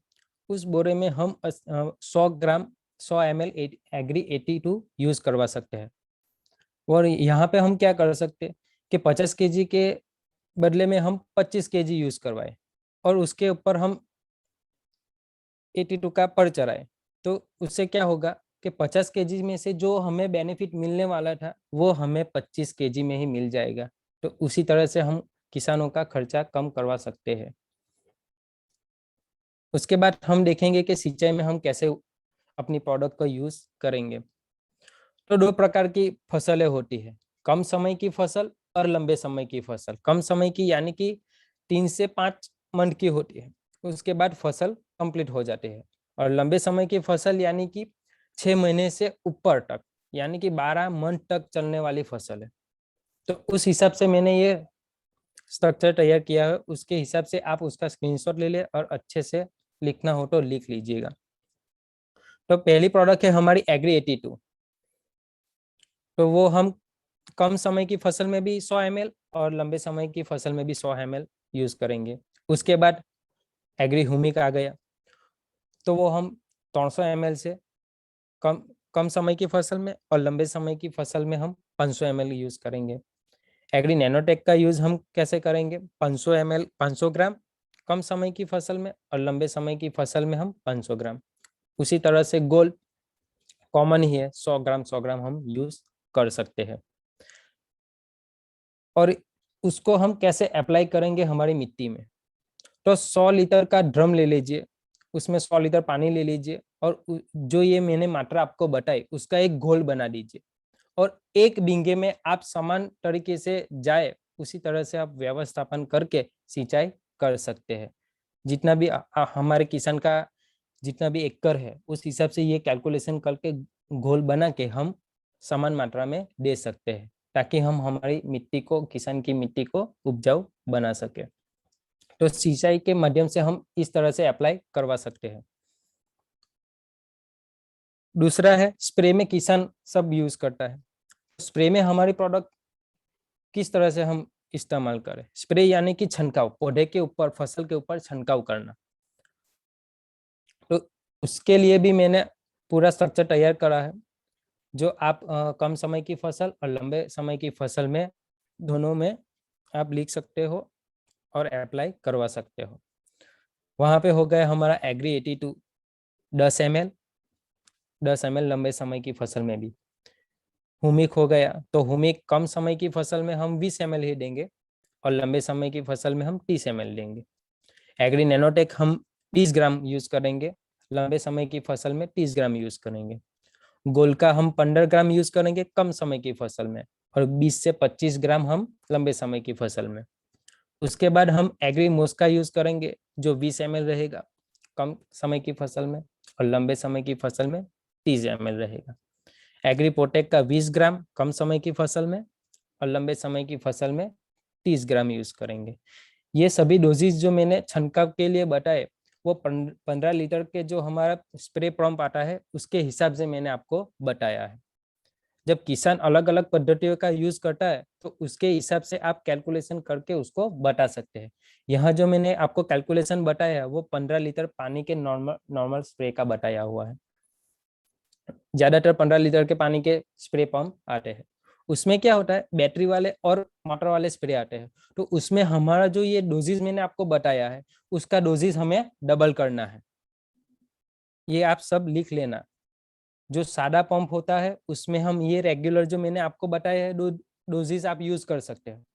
उस बोरे में हम 100 ml एग्री 82 यूज करवा सकते हैं। और यहाँ पे हम क्या कर सकते हैं कि 50 केजी के बदले में हम 25 केजी यूज करवाए और उसके ऊपर हम 82 का पर चढ़ाए। तो उससे क्या होगा कि 50 केजी में से जो हमें बेनिफिट मिलने वाला था वो हमें 25 केजी में ही मिल जाएगा। तो उसी तरह से हम किसानों का खर्चा कम करवा सकते हैं। उसके बाद हम देखेंगे कि सिंचाई में हम कैसे अपनी प्रोडक्ट को यूज करेंगे। तो 2 प्रकार की फसलें होती है, कम समय की फसल और लंबे समय की फसल। कम समय की यानी कि 3 से 5 मंथ की होती है, उसके बाद फसल कंप्लीट हो जाती है। और लंबे समय की फसल यानी कि 6 महीने से ऊपर तक, यानी कि 12 मंथ तक चलने वाली फसल है। तो उस हिसाब से मैंने ये स्ट्रक्चर तैयार किया है, उसके हिसाब से आप उसका स्क्रीनशॉट ले ले और अच्छे से लिखना हो तो लिख लीजिएगा। तो पहली प्रोडक्ट है हमारी एग्री 82। तो वो हम कम समय की फसल में भी 100 ml और लंबे समय की फसल में भी 100 ml यूज करेंगे। उसके बाद एग्री हुमिक आ गया, तो वो हम 300 ml से कम समय की फसल में और लंबे समय की फसल में हम 500 ml यूज करेंगे। एग्री नैनोटेक का यूज हम कैसे करेंगे? 500 ml 500 ग्राम कम समय की फसल में और लंबे समय की फसल में हम 500 ग्राम। उसी तरह से गोल्ड कॉमन ही है, 100 ग्राम हम यूज कर सकते हैं। और उसको हम कैसे अप्लाई करेंगे हमारी मिट्टी में? तो 100 लीटर का ड्रम ले लीजिए, उसमें 100 लीटर पानी ले लीजिए और जो ये मैंने मात्रा आपको बताई उसका एक घोल बना दीजिए। और 1 बीघे में आप समान तरीके से जाए उसी तरह से आप व्यवस्थापन करके सिंचाई कर सकते हैं। जितना भी हमारे किसान का जितना भी एकड़ है उस हिसाब से ये कैलकुलेशन करके घोल बना के हम समान मात्रा में दे सकते हैं, ताकि हम हमारी मिट्टी को, किसान की मिट्टी को उपजाऊ बना सके। तो सिंचाई के माध्यम से हम इस तरह से अप्लाई करवा सकते हैं। दूसरा है स्प्रे में, किसान सब यूज करता है। स्प्रे में हमारी प्रोडक्ट किस तरह से हम इस्तेमाल करें? स्प्रे यानी कि छंटकाव, पौधे के ऊपर, फसल के ऊपर छंटकाव करना। तो उसके लिए भी मैंने पूरा स्ट्रक्चर तैयार करा है, जो आप कम समय की फसल और लंबे समय की फसल में दोनों में आप लिख सकते हो और अप्लाई करवा सकते हो। वहाँ पे हो गया हमारा एग्री 82 10 ml लंबे समय की फसल में भी। हुमिक हो गया, तो हुमिक कम समय की फसल में हम 20 ml ही देंगे और लंबे समय की फसल में हम 30 ml देंगे। एग्री नैनोटेक हम 20 ग्राम यूज करेंगे, लंबे समय की फसल में 30 ग्राम यूज करेंगे। गोल्का हम 15 ग्राम यूज करेंगे कम समय की फसल में और 20 से 25 ग्राम हम लंबे समय की फसल में। उसके बाद हम एग्री मोस्का यूज करेंगे जो 20 ml रहेगा कम समय की फसल में और लंबे समय की फसल में 30 ml रहेगा। एग्री पोटेक का 20 ग्राम कम समय की फसल में और लंबे समय की फसल में 30 ग्राम यूज करेंगे। ये सभी डोजेज जो मैंने छंटकाव के लिए बताए वो 15 लीटर के जो हमारा स्प्रे पंप आता है उसके हिसाब से मैंने आपको बताया है। जब किसान अलग अलग पद्धतियों का यूज करता है तो उसके हिसाब से आप कैलकुलेशन करके उसको बता सकते हैं। यहाँ जो मैंने आपको कैलकुलेशन बताया है वो 15 लीटर पानी के नॉर्मल स्प्रे का बताया हुआ है। ज्यादातर 15 लीटर के पानी के स्प्रे पंप आते हैं। उसमें क्या होता है, बैटरी वाले और मोटर वाले स्प्रे आते हैं। तो उसमें हमारा जो ये डोजेज मैंने आपको बताया है उसका डोजेज हमें डबल करना है। ये आप सब लिख लेना। जो सादा पंप होता है उसमें हम ये रेगुलर जो मैंने आपको बताया है डोजेज आप यूज कर सकते हैं।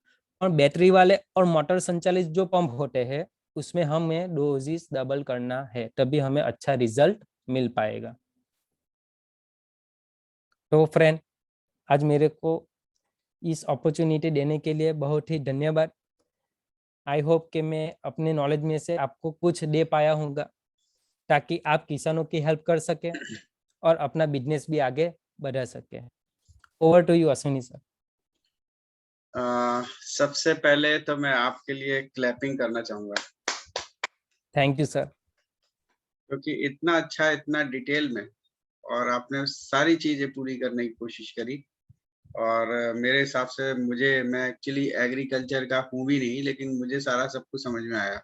और बैटरी वाले और मोटर संचालित जो पंप होते हैं उसमें हमें डोजेज डबल करना है, तभी हमें अच्छा रिजल्ट मिल पाएगा। तो फ्रेंड, आज मेरे को इस अपॉर्चुनिटी देने के लिए बहुत ही धन्यवाद। आई होप कि मैं अपने नॉलेज में से आपको कुछ दे पाया हूँगा ताकि आप किसानों की हेल्प कर सके और अपना बिजनेस भी आगे बढ़ा सके। Over to you Ashwini sir. सबसे पहले तो मैं आपके लिए क्लैपिंग करना चाहूंगा, थैंक यू सर। क्योंकि इतना अच्छा, इतना डिटेल में और आपने सारी चीजें पूरी करने की कोशिश करी। और मेरे हिसाब से मैं एक्चुअली एग्रीकल्चर का हूँ भी नहीं, लेकिन मुझे सारा सब कुछ समझ में आया।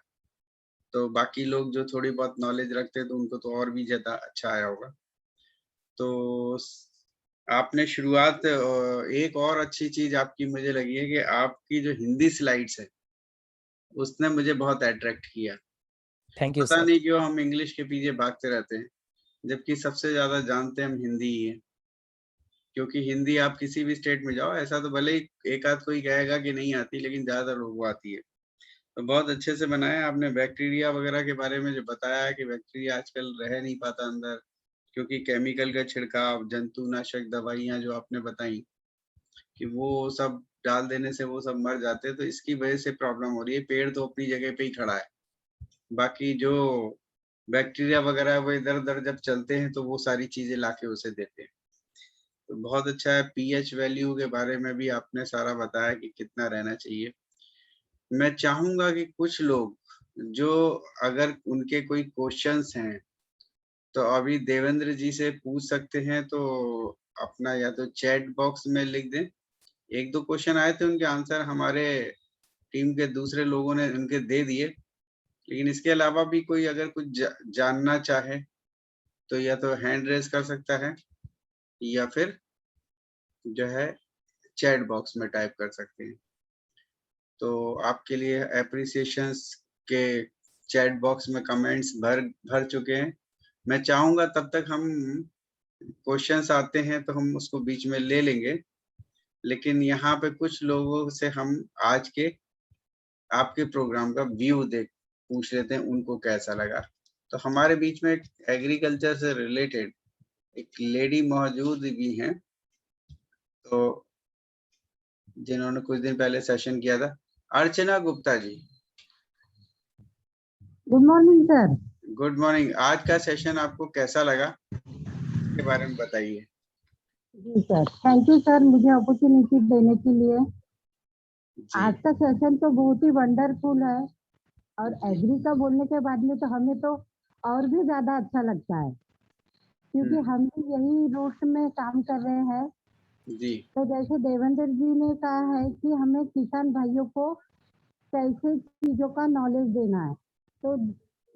तो बाकी लोग जो थोड़ी बहुत नॉलेज रखते हैं तो उनको तो और भी ज्यादा अच्छा आया होगा। तो आपने शुरुआत एक और अच्छी चीज आपकी मुझे लगी है कि आपकी जो हिंदी स्लाइड्स है उसने मुझे बहुत अट्रैक्ट किया। थैंक यू पता सर। नहीं क्यों हम इंग्लिश के पीछे भागते रहते हैं, जबकि सबसे ज्यादा जानते हम हिंदी ही है। क्योंकि हिंदी आप किसी भी स्टेट में जाओ, ऐसा तो भले ही एक आध कोई कहेगा कि नहीं आती, लेकिन ज्यादातर लोगों को आती है। तो बहुत अच्छे से बनाया आपने। बैक्टीरिया वगैरह के बारे में जो बताया है कि बैक्टीरिया आजकल रह नहीं पाता अंदर, क्योंकि केमिकल का छिड़काव, जंतुनाशक दवाइयाँ जो आपने बताई कि वो सब डाल देने से वो सब मर जाते हैं, तो इसकी वजह से प्रॉब्लम हो रही है। पेड़ तो अपनी जगह पे ही खड़ा है, बाकी जो बैक्टीरिया वगैरह है वो इधर-उधर जब चलते हैं तो वो सारी चीजें लाके उसे देते हैं। तो बहुत अच्छा है। पीएच वैल्यू के बारे में भी आपने सारा बताया कि कितना रहना चाहिए। मैं चाहूंगा कि कुछ लोग जो, अगर उनके कोई क्वेश्चंस हैं तो अभी देवेंद्र जी से पूछ सकते हैं। तो अपना या तो चैट बॉक्स में लिख दें। एक दो क्वेश्चन आए थे, उनके आंसर हमारे टीम के दूसरे लोगों ने उनके दे दिए। लेकिन इसके अलावा भी कोई अगर कुछ जानना चाहे तो या तो हैंड रेज कर सकता है या फिर जो है चैट बॉक्स में टाइप कर सकते हैं। तो आपके लिए एप्रिसिएशंस के चैट बॉक्स में कमेंट्स भर भर चुके हैं। मैं चाहूंगा तब तक हम क्वेश्चंस आते हैं तो हम उसको बीच में ले लेंगे, लेकिन यहाँ पे कुछ लोगों से हम आज के आपके प्रोग्राम का व्यू देख पूछ लेते हैं, उनको कैसा लगा। तो हमारे बीच में एग्रीकल्चर से रिलेटेड एक लेडी मौजूद भी हैं, तो जिन्होंने कुछ दिन पहले सेशन किया था, Archana Gupta ji. Good morning sir. Good morning. आज का सेशन आपको कैसा लगा, के बारे में बताइए। जी सर, थैंक यू सर मुझे अपॉर्चुनिटी देने के लिए। जी। आज का सेशन तो बहुत ही वंडरफुल है, और एग्री का बोलने के बाद में तो हमें तो और भी ज्यादा अच्छा लगता है, क्योंकि हम भी यही रूट में काम कर रहे हैं। जी। तो जैसे देवेंद्र जी ने कहा है कि हमें किसान भाइयों को कैसे चीजों का नॉलेज देना है, तो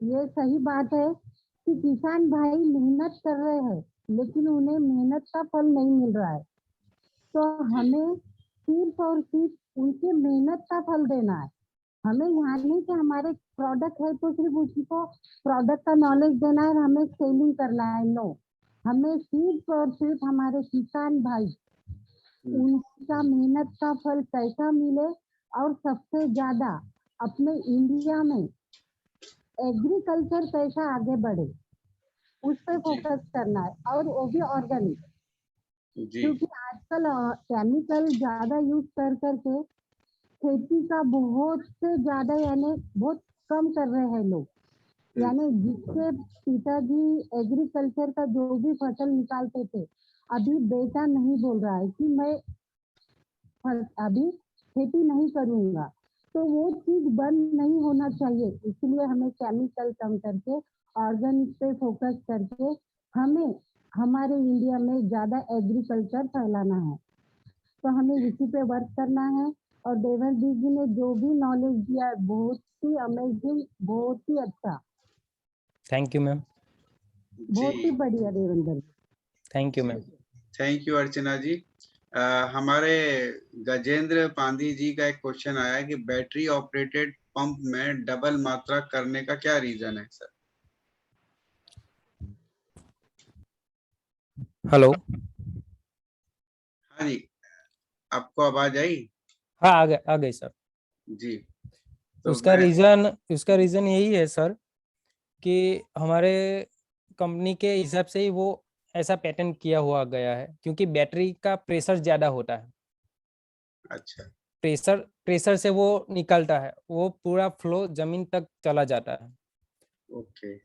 ये सही बात है कि किसान भाई मेहनत कर रहे हैं, लेकिन उन्हें मेहनत का फल नहीं मिल रहा है। तो हमें सिर्फ और सिर्फ उनकी मेहनत का फल देना है। हमें यहाँ नहीं कि हमारे प्रोडक्ट है तो सिर्फ उसी को प्रोडक्ट का नॉलेज देना है और हमें सेलिंग करना है। नो, हमें सिर्फ और सिर्फ हमारे किसान भाई, उनका मेहनत का फल कैसा मिले, और सबसे ज्यादा अपने इंडिया में एग्रीकल्चर कैसा आगे बढ़े, उस पर फोकस करना है, और वो भी ऑर्गेनिक। क्योंकि आजकल केमिकल ज्यादा यूज कर करके खेती का बहुत से ज्यादा यानी बहुत कम कर रहे हैं लोग। यानी जिसके पिताजी एग्रीकल्चर का जो भी फसल निकालते थे, अभी बेटा नहीं बोल रहा है कि मैं अभी खेती नहीं करूंगा। तो वो चीज बंद नहीं होना चाहिए, इसलिए हमें केमिकल कम करके ऑर्गेनिक पे फोकस करके हमें हमारे इंडिया में ज्यादा एग्रीकल्चर फैलाना है। तो हमें इसी पे वर्क करना है। और देवेंद्र जी ने जो भी नॉलेज दिया है बहुत ही अमेजिंग, बहुत ही अच्छा। Thank you ma'am. बहुत ही बढ़िया Devendra ji. Thank you ma'am. Thank you Archana ji. हमारे गजेंद्र पांडी जी का एक क्वेश्चन आया है कि बैटरी ऑपरेटेड पंप में डबल मात्रा करने का क्या रीजन है सर? हेलो। हाँ जी, आपको आवाज आई? हाँ आ गई सर। जी। तो उसका रीजन यही है सर कि हमारे कंपनी के हिसाब से ही वो ऐसा पैटर्न किया हुआ गया है, क्योंकि बैटरी का प्रेशर ज्यादा होता है। अच्छा। प्रेशर से वो निकलता है, वो पूरा फ्लो जमीन तक चला जाता है। ओके।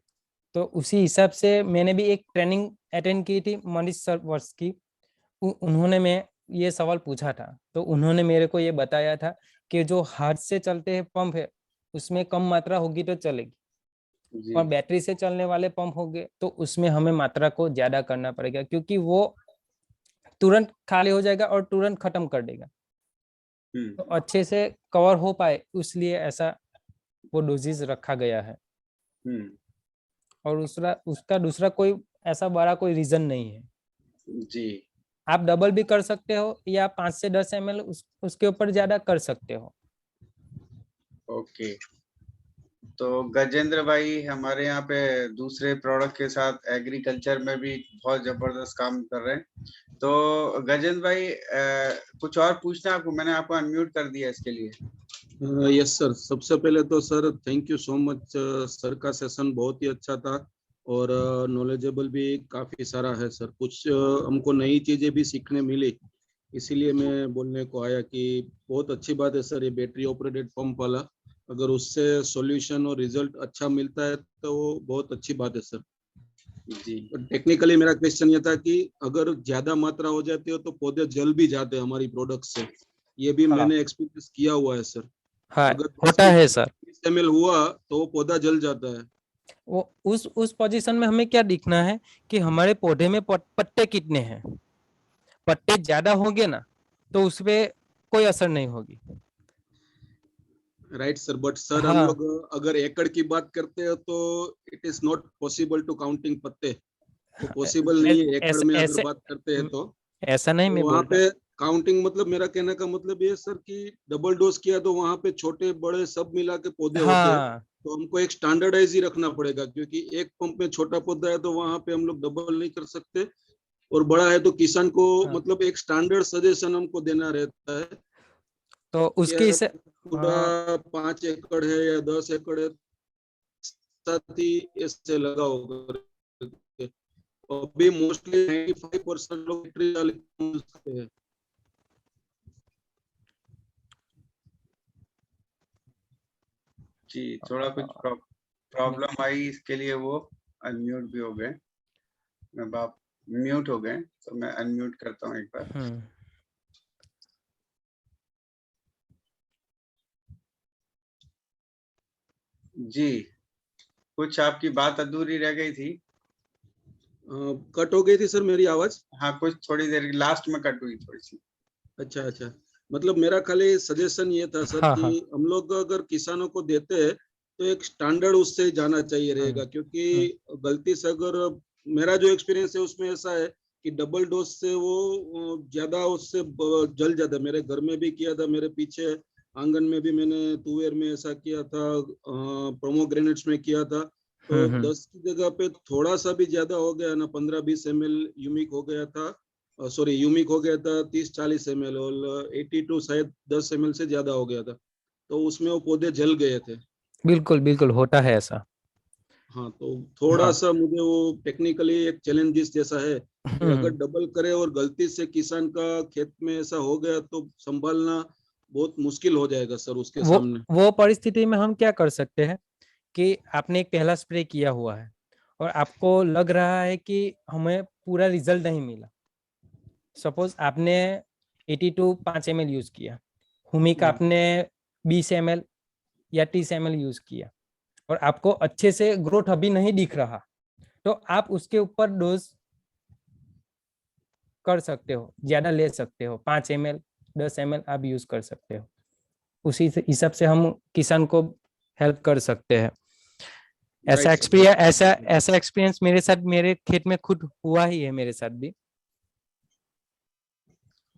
तो उसी हिसाब से मैंने भी एक ट्रेनिंग अटेंड की थी मनीष सर वर्ष की। उन्होंने मैं ये सवाल पूछा था, तो उन्होंने मेरे को ये बताया था कि जो हाथ से चलते हैं पंप है उसमें कम मात्रा होगी तो चलेगी, और बैटरी से चलने वाले पंप होंगे तो उसमें हमें मात्रा को ज्यादा करना पड़ेगा, क्योंकि वो तुरंत खाली हो जाएगा और तुरंत खत्म कर देगा, तो अच्छे से कवर हो पाए इसलिए ऐसा वो डोजेज रखा गया है। और उसका दूसरा कोई ऐसा बड़ा कोई रीजन नहीं है जी। आप डबल भी कर सकते हो या 5 से 10 ml उसके ऊपर ज्यादा कर सकते हो। ओके, तो गजेंद्र भाई हमारे यहाँ पे दूसरे प्रोडक्ट के साथ एग्रीकल्चर में भी बहुत जबरदस्त काम कर रहे हैं। तो गजेंद्र भाई कुछ और पूछना आपको, मैंने आपको अनम्यूट कर दिया इसके लिए। यस सर, सबसे पहले तो sir thank you so much sir, का सेशन बहुत ही अच्छा था और नॉलेजेबल भी काफी सारा है सर। कुछ हमको नई चीजें भी सीखने मिली, इसीलिए मैं बोलने को आया कि बहुत अच्छी बात है सर ये बैटरी ऑपरेटेड पंप वाला। अगर उससे सॉल्यूशन और रिजल्ट अच्छा मिलता है तो वो बहुत अच्छी बात है सर। जी। टेक्निकली मेरा क्वेश्चन ये था कि अगर ज्यादा मात्रा हो जाती हो तो पौधे जल भी जाते हैं हमारी प्रोडक्ट से, ये भी हाँ। मैंने एक्सपीरियंस किया हुआ है सर। हाँ, अगर होता है सर। 20 ml हुआ तो वो पौधा जल जाता है। वो उस पोजीशन में हमें क्या दिखना है कि हमारे पौधे में पत्ते कितने हैं। पत्ते ज्यादा होंगे ना तो उसपे कोई असर नहीं होगी। राइट सर, बट सर हम हाँ। लोग अगर एकड़ की बात करते हैं तो it is not possible to counting पत्ते, वो पॉसिबल नहीं है एकड़ में अगर बात करते हैं तो। ऐसा नहीं मैं वहाँ बोल पे काउंटिंग मतलब मेरा कहने का मतलब ये सर कि डबल डोज किया तो वहाँ पे छोटे बड़े सब मिला के पौधे रहा। होते हैं, हाँ, तो हमको एक स्टैंडर्डाइज ही रखना पड़ेगा, क्योंकि एक पंप में छोटा पौधा है तो वहाँ पे हम लोग डबल नहीं कर सकते, और बड़ा है तो किसान को हाँ। मतलब एक स्टैंडर्ड सजेशन हमको देना रहता है। तो उसके इसे पूरा 5 एकड़ है या 10 एकड़ है, साथ ही इससे लगा होगा। अभी मोस्टली 95% लोग बैटरी वाले यूज करते हैं। जी, थोड़ा कुछ प्रॉब्लम आई, इसके लिए वो अनम्यूट भी हो गए। अब आप म्यूट हो गए तो मैं अनम्यूट करता हूँ एक बार। जी, कुछ आपकी बात अधूरी रह गई थी। कट हो गई थी सर मेरी आवाज। हाँ, कुछ थोड़ी देर लास्ट में कट हुई थोड़ी सी। अच्छा अच्छा, मतलब मेरा खाली सजेशन ये था सर कि हम लोग अगर किसानों को देते हैं तो एक स्टैंडर्ड उससे जाना चाहिए रहेगा, क्योंकि गलती से अगर मेरा जो एक्सपीरियंस है उसमें ऐसा है कि डबल डोज से वो ज्यादा उससे जल जाता है। मेरे घर में भी किया था, मेरे पीछे आंगन में भी मैंने तुवेर में ऐसा किया था, प्रोमोग्रेनेट्स में किया था, तो 10 की जगह पे थोड़ा सा भी ज्यादा हो गया ना, 15-20 ml यूमिक हो गया था, सॉरी यूमिक हो गया था 30-40 ml, और 82 शायद 10 ml से ज्यादा हो गया था, तो उसमें वो पौधे जल गए थे। बिल्कुल बिल्कुल होता है ऐसा। हाँ, तो थोड़ा सा मुझे वो टेक्निकली एक चैलेंजेस जैसा है कि अगर डबल करे और गलती से किसान का खेत में ऐसा हो गया तो संभालना बहुत मुश्किल हो जाएगा सर उसके सामने। वो परिस्थिति में हम क्या कर सकते हैं कि आपने एक पहला स्प्रे किया हुआ है और आपको लग रहा है कि हमें पूरा रिजल्ट नहीं मिला। सपोज आपने 82 5 ml यूज किया, हुमिक आपने 20 ml या 30 ml यूज किया और आपको अच्छे से ग्रोथ अभी नहीं दिख रहा, तो आप उसके ऊपर डोज कर सकते हो, ज्यादा ले सकते हो, 5 ml 10 ml आप यूज कर सकते हो। उसी हिसाब से हम किसान को हेल्प कर सकते हैं। ऐसा एक्सपीरियंस मेरे साथ मेरे खेत में खुद हुआ ही है, मेरे साथ भी।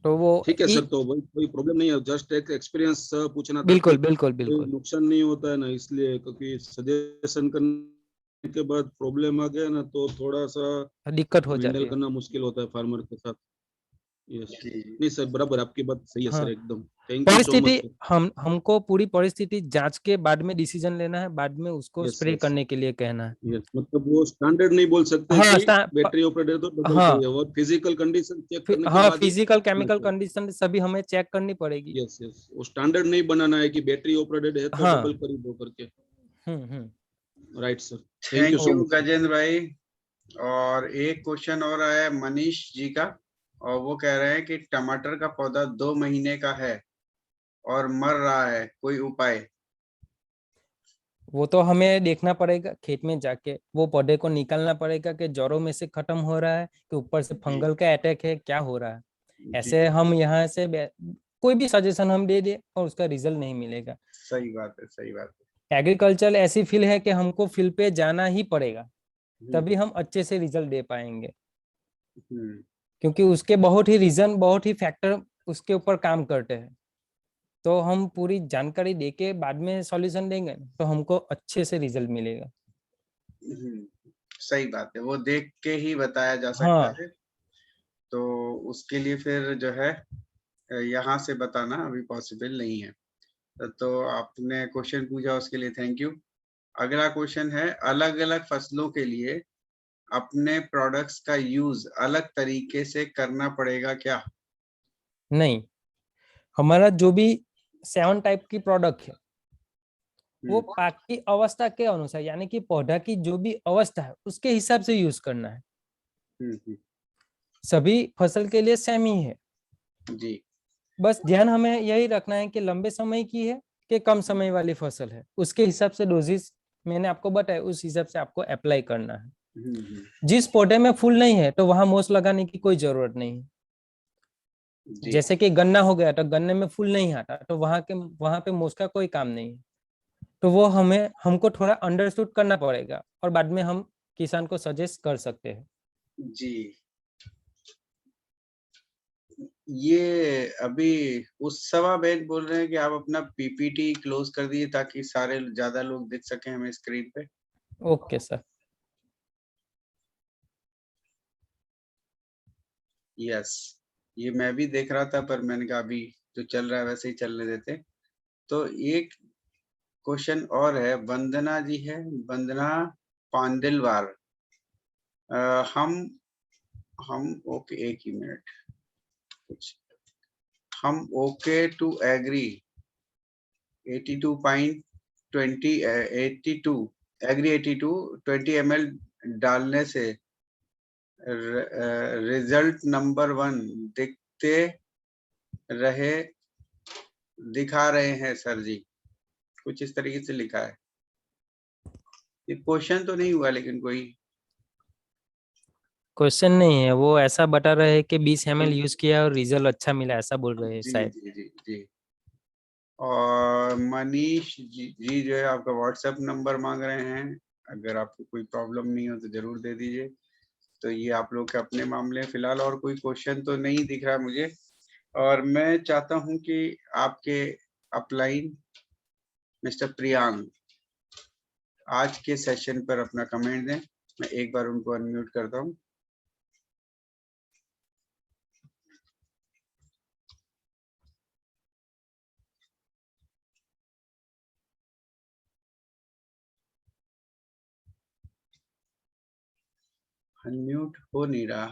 तो वो ठीक है सर, तो कोई प्रॉब्लम नहीं है, जस्ट एक एक्सपीरियंस पूछना था। बिल्कुल बिल्कुल बिल्कुल नुकसान नहीं होता है ना, इसलिए, क्योंकि सजेशन करने के बाद प्रॉब्लम आ गया ना तो थोड़ा सा दिक्कत हो जाती हैंडल है। करना मुश्किल होता है फार्मर के साथ। यस, नहीं सर, बराबर आपकी बात सही है सर, एकदम। थैंक यू सो मच परिस्थिति सर। हमको पूरी परिस्थिति जांच के बाद में डिसीजन लेना है, बाद में उसको स्प्रे करने के लिए कहना है। मतलब वो स्टैंडर्ड नहीं बोल सकते कि बैटरी ऑपरेटेड तो डबल चाहिए, और फिजिकल कंडीशन चेक करने के बाद फिजिकल केमिकल कंडीशन सभी हमें चेक करनी पड़ेगी। यस यस, वो स्टैंडर्ड नहीं बनाना है कि बैटरी ऑपरेटेड है तो डबल कर दो करके। Right sir, thank you thank so you much Gajendra भाई। और एक क्वेश्चन और आया है मनीष जी का, और वो कह रहे हैं कि टमाटर का पौधा 2 महीने का है और मर रहा है, कोई उपाय? वो तो हमें देखना पड़ेगा, खेत में जाके वो पौधे को निकालना पड़ेगा कि जड़ों में से खत्म हो रहा है कि ऊपर से फंगल का अटैक है, क्या हो रहा है। ऐसे हम यहाँ से कोई भी सजेशन हम दे दे और उसका रिजल्ट नहीं मिलेगा। सही बात है, सही बात है। एग्रीकल्चर ऐसी फील्ड है कि हमको फील्ड पे जाना ही पड़ेगा, तभी हम्म, हम अच्छे से रिजल्ट दे पाएंगे, हम्म, क्योंकि उसके बहुत ही रीजन, बहुत ही फैक्टर उसके ऊपर काम करते हैं। तो हम पूरी जानकारी देके बाद में सॉल्यूशन देंगे तो हमको अच्छे से रिजल्ट मिलेगा। हम्म, सही बात है, वो देख के ही बताया जा सकता हाँ है। तो उसके लिए फिर जो है यहाँ से बताना अभी पॉसिबल नहीं है। तो आपने क्वेश्चन पूछा उसके लिए थैंक यू। अगला क्वेश्चन है, अलग अलग फसलों के लिए अपने प्रोडक्ट्स का यूज अलग तरीके से करना पड़ेगा क्या? नहीं, हमारा जो भी 7 टाइप की प्रोडक्ट है वो हम्म, पाक की अवस्था के अनुसार, यानी कि पौधा की जो भी अवस्था है उसके हिसाब से यूज करना है। हम्म, सभी फसल के लिए सेम ही है। जी, बस ध्यान हमें यही रखना है कि लंबे समय की है कि कम समय वाली फसल है, उसके हिसाब से डोजेस मैंने आपको बताया, उस हिसाब से आपको अप्लाई करना है। हम्म, जिस पौधे में फूल नहीं है तो वहां मोस लगाने की कोई जरूरत नहीं है। जी, जैसे कि गन्ना हो गया तो गन्ने में फूल नहीं आता तो वहां पे मोस का कोई काम नहीं है। तो वो हमको थोड़ा अंडरस्टूड करना पड़ेगा और बाद में हम किसान को सजेस्ट कर सकते हैं। जी। ये अभी उत्सवा बेन बोल रहे हैं कि आप अपना पीपीटी क्लोज कर दिए ताकि सारे ज्यादा लोग देख सकें हमें स्क्रीन पे। Okay sir. यस, ये मैं भी देख रहा था पर मैंने कहा अभी जो चल रहा है वैसे ही चलने देते। तो एक क्वेश्चन और है, वंदना जी है, वंदना पांडिलवार। हम ओके, एक ही मिनट, कुछ हम okay to Agri 82.20 82 Agri 82 20 ml डालने से रिजल्ट नंबर 1 दिखते रहे दिखा रहे हैं सर जी, कुछ इस तरीके से लिखा है। ये क्वेश्चन तो नहीं हुआ लेकिन कोई। क्वेश्चन नहीं है, वो ऐसा बता रहे हैं कि 20 ml यूज किया और रिजल्ट अच्छा मिला, ऐसा बोल रहे हैं जी शायद। जी जी जी। और मनीष जी जो है आपका व्हाट्सएप नंबर मांग रहे हैं, अगर आपको कोई प्रॉब्लम नहीं हो तो जरूर दे दीजिए। तो ये आप लोग के अपने मामले हैं फिलहाल, और कोई क्वेश्चन तो नहीं दिख रहा मुझे। और मैं चाहता हूं कि आपके अपलाइन मिस्टर प्रियांक आज के सेशन पर अपना कमेंट दें। मैं एक बार उनको अनम्यूट करता हूं। अनम्यूट हो नहीं रहा।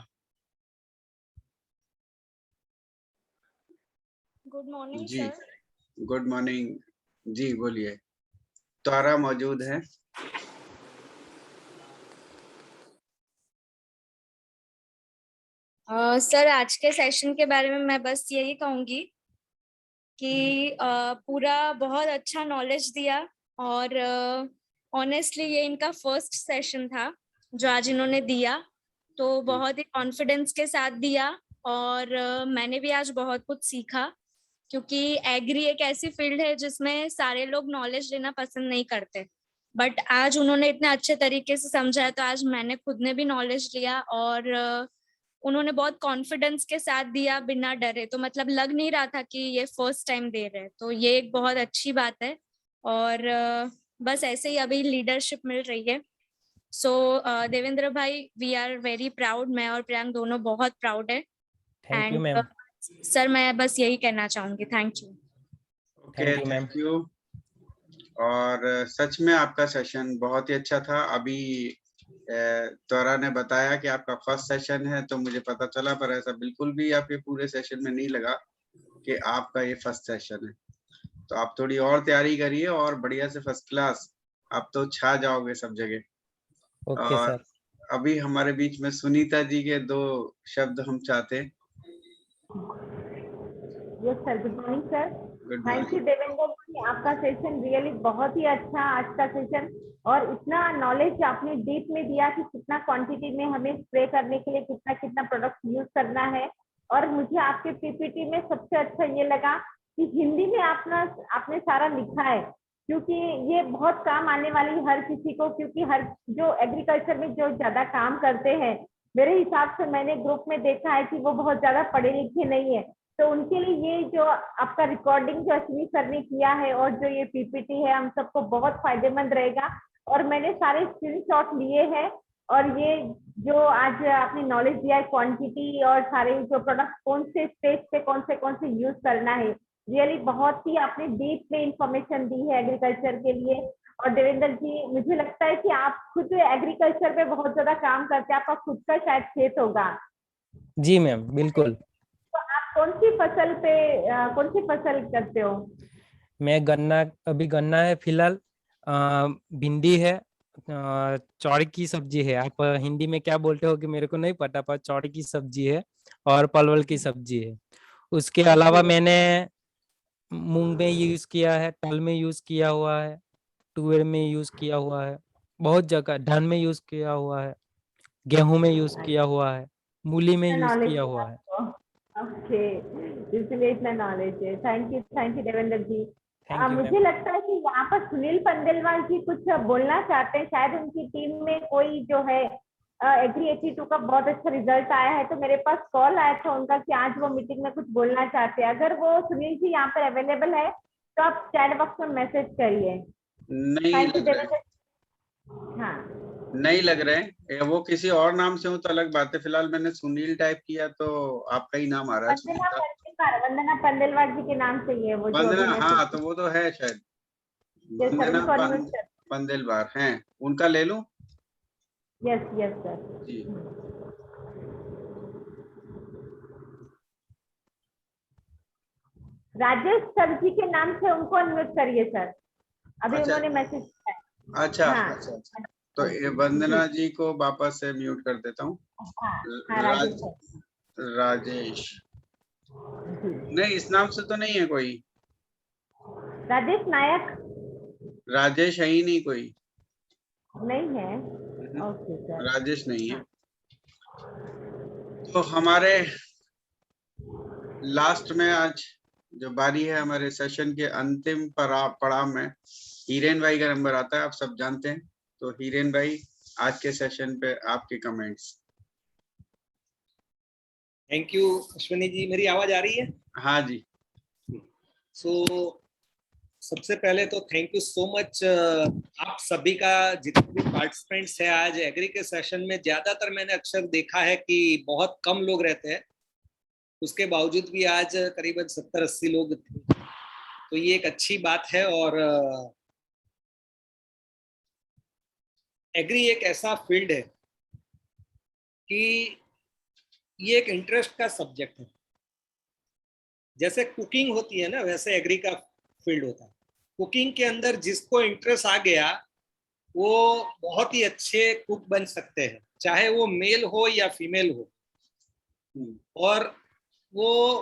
गुड मॉर्निंग जी, सर। गुड मॉर्निंग जी, बोलिए। तारा मौजूद है। सर आज के सेशन के बारे में मैं बस यही कहूंगी कि पूरा बहुत अच्छा नॉलेज दिया और ऑनेस्टली ये इनका फर्स्ट सेशन था जो आज इन्होंने दिया, तो बहुत ही कॉन्फिडेंस के साथ दिया और मैंने भी आज बहुत कुछ सीखा, क्योंकि एग्री एक ऐसी फील्ड है जिसमें सारे लोग नॉलेज लेना पसंद नहीं करते, बट आज उन्होंने इतने अच्छे तरीके से समझाया तो आज मैंने खुद ने भी नॉलेज लिया और उन्होंने बहुत कॉन्फिडेंस के साथ दिया बिना डरे, तो मतलब लग नहीं रहा था कि ये फर्स्ट टाइम दे रहे हैं, तो ये एक बहुत अच्छी बात है। और बस ऐसे ही अभी लीडरशिप मिल रही है। सो देवेंद्र भाई, वी आर वेरी प्राउड, मैं और प्रियांक दोनों बहुत प्राउड है। Thank you and ma'am. Sir मैं बस यही कहना चाहूंगी, thank you. Okay, thank you ma'am. Thank you. और सच में आपका सेशन बहुत ही अच्छा था। अभी तोरा ने बताया कि आपका फर्स्ट सेशन है तो मुझे पता चला, पर ऐसा बिल्कुल भी आपके पूरे सेशन में नहीं लगा कि आपका ये फर्स्ट सेशन है। तो आप थोड़ी और तैयारी करिए और बढ़िया से फर्स्ट क्लास, आप तो छा जाओगे सब जगह। ओके और सर। अभी हमारे बीच में सुनीता जी के 2 शब्द हम चाहते हैं। Yes sir, good morning sir. Good thank you morning. Devendra ji, आपका सेशन रियली बहुत ही अच्छा आज का सेशन, और इतना नॉलेज आपने डीप में दिया कि कितना क्वांटिटी में हमें स्प्रे करने के लिए कितना कितना प्रोडक्ट यूज करना है, और मुझे आपके पीपीटी में सबसे अच्छा ये लगा कि हिंदी में आपने सारा लिखा है, क्योंकि ये बहुत काम आने वाली है हर किसी को, क्योंकि हर जो एग्रीकल्चर में जो ज्यादा काम करते हैं, मेरे हिसाब से मैंने ग्रुप में देखा है कि वो बहुत ज्यादा पढ़े लिखे नहीं है, तो उनके लिए ये जो आपका रिकॉर्डिंग जो अश्विनी सर ने किया है और जो ये पीपीटी है, हम सबको बहुत फायदेमंद रहेगा। और मैंने सारे स्क्रीनशॉट लिए हैं, और ये जो आज आपने नॉलेज दिया है क्वांटिटी और सारे जो प्रोडक्ट कौन से स्टेज पे कौन से यूज करना है, रियली बहुत ही आपने डीप में इंफॉर्मेशन दी है एग्रीकल्चर के लिए। और देवेंद्र जी, मुझे लगता है कि आप खुद एग्रीकल्चर पे बहुत ज्यादा काम करते हैं, आपका खुद का शायद खेत होगा। जी मैम, बिल्कुल। तो आप कौन सी फसल करते हो? मैं अभी गन्ना है फिलहाल, भिंडी है, चौड़ी की सब्जी है। आप हिंदी में क्या बोलते हो कि मेरे को नहीं पता, पर चौड़ी की सब्जी है और परवल की सब्जी है। उसके अलावा मैंने मूंग में यूज किया है, तल में यूज किया हुआ है, तुअर में यूज किया हुआ है, बहुत जगह धान में यूज किया हुआ है, गेहूं में यूज किया हुआ है, मूली में यूज नॉलेज किया है हुआ है। आपको। ओके, इसलिए इतना नॉलेज है। Thank you Devendra ji. Thank you ma'am. मुझे लगता है कि यहाँ पर सुनील पंडेलवाल जी कुछ बोलना चाहते हैं, शायद उनकी टीम में कोई जो है एग्री 82 का बहुत अच्छा रिजल्ट आया है, तो मेरे पास कॉल आया था उनका कि आज वो मीटिंग में कुछ बोलना चाहते हैं। अगर वो सुनील जी यहाँ पर अवेलेबल है तो आप चैट बॉक्स में मैसेज करिए। नहीं थैंक यू लग रहे, देवेंद्र। हाँ, नहीं लग रहे। वो किसी और नाम से हो तो अलग बात है। फिलहाल मैंने सुनील टाइप किया तो आपका ही नाम आ रहा है, सुनीता। वंदना पंडेलवाल जी के नाम से ही है वो जो वंदना, अभी मैसेज। हाँ तो वो तो है शायद। यस सर, वंदना उनको अनम्यूट कर। पंदेलवार हैं, उनका ले लूं? Yes yes sir. जी। राजेश सर जी के नाम से उनको अनम्यूट करिए सर, अभी अच्छा उन्होंने मैसेज किया है। अच्छा हाँ अच्छा अच्छा। तो ये वंदना जी को वापस से म्यूट कर देता हूँ। हाँ राजेश सर राजेश, जी। नहीं इस नाम से तो नहीं है कोई। राजेश नायक राजेश है ही नहीं कोई। नहीं है। Okay sir. राजेश नहीं है। तो हमारे लास्ट में आज जो बारी है, हमारे सेशन के अंतिम पड़ाव में हीरेन भाई का नंबर आता है, आप सब जानते हैं। तो हीरेन भाई, आज के सेशन पे आपके comments. Thank you Ashwini ji. मेरी आवाज आ रही है? हाँ जी। सबसे पहले तो थैंक यू सो मच आप सभी का, जितने भी पार्टिसिपेंट्स है आज एग्री के सेशन में। ज्यादातर मैंने अक्सर देखा है कि बहुत कम लोग रहते हैं, उसके बावजूद भी आज करीबन 70-80 लोग थे, तो ये एक अच्छी बात है। और एग्री एक ऐसा फील्ड है कि ये एक इंटरेस्ट का सब्जेक्ट है। जैसे कुकिंग होती है ना, वैसे एग्री का फील्ड होता है। कुकिंग के अंदर जिसको इंटरेस्ट आ गया वो बहुत ही अच्छे कुक बन सकते हैं, चाहे वो मेल हो या फीमेल हो। और वो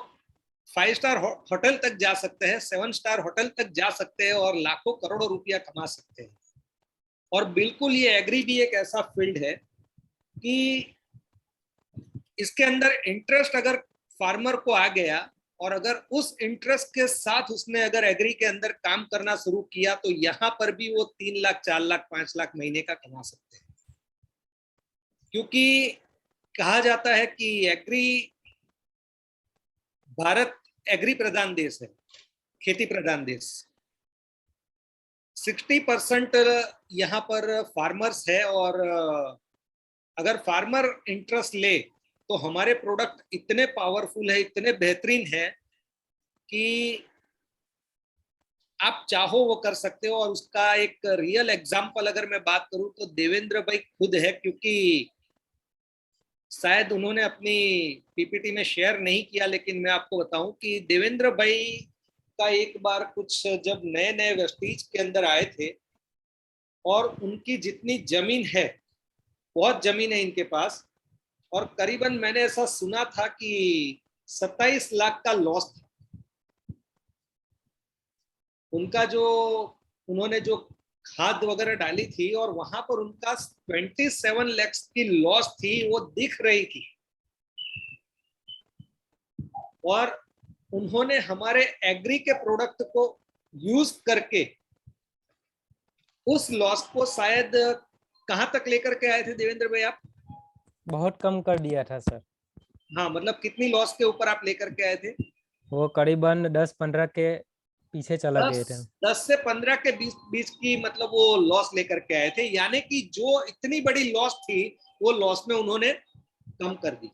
5 स्टार होटल तक जा सकते हैं, 7 स्टार होटल तक जा सकते हैं और लाखों करोड़ों रुपया कमा सकते हैं। और बिल्कुल ये एग्री भी एक ऐसा फील्ड है कि इसके अंदर इंटरेस्ट अगर फार्मर को आ गया और अगर उस इंटरेस्ट के साथ उसने अगर एग्री के अंदर काम करना शुरू किया तो यहाँ पर भी वो 3 लाख 4 लाख 5 लाख महीने का कमा सकते हैं। क्योंकि कहा जाता है कि एग्री, भारत एग्री प्रधान देश है, खेती प्रधान देश। 60% यहाँ पर फार्मर्स है और अगर फार्मर इंटरेस्ट ले तो हमारे प्रोडक्ट इतने पावरफुल है, इतने बेहतरीन है कि आप चाहो वो कर सकते हो। और उसका एक रियल एग्जांपल अगर मैं बात करूं तो देवेंद्र भाई खुद है, क्योंकि शायद उन्होंने अपनी पीपीटी में शेयर नहीं किया, लेकिन मैं आपको बताऊं कि देवेंद्र भाई का एक बार कुछ जब नए नए वेस्टीज के अंदर आए थे और उनकी जितनी जमीन है, बहुत जमीन है इनके पास, और करीबन मैंने ऐसा सुना था कि 27 लाख का लॉस था उनका, जो उन्होंने जो खाद वगैरह डाली थी, और वहां पर उनका 27 लाख की लॉस थी, वो दिख रही थी। और उन्होंने हमारे एग्री के प्रोडक्ट को यूज करके उस लॉस को शायद कहां तक लेकर के आए थे देवेंद्र भाई आप? बहुत कम कर दिया था सर। हाँ, मतलब कितनी लॉस के ऊपर आप लेकर के आए थे? वो करीबन 10-15 के पीछे चला गए थे। 10 से 15 के बीच की मतलब वो लॉस लेकर के आए थे, यानी कि जो इतनी बड़ी लॉस थी वो लॉस में उन्होंने कम कर दी।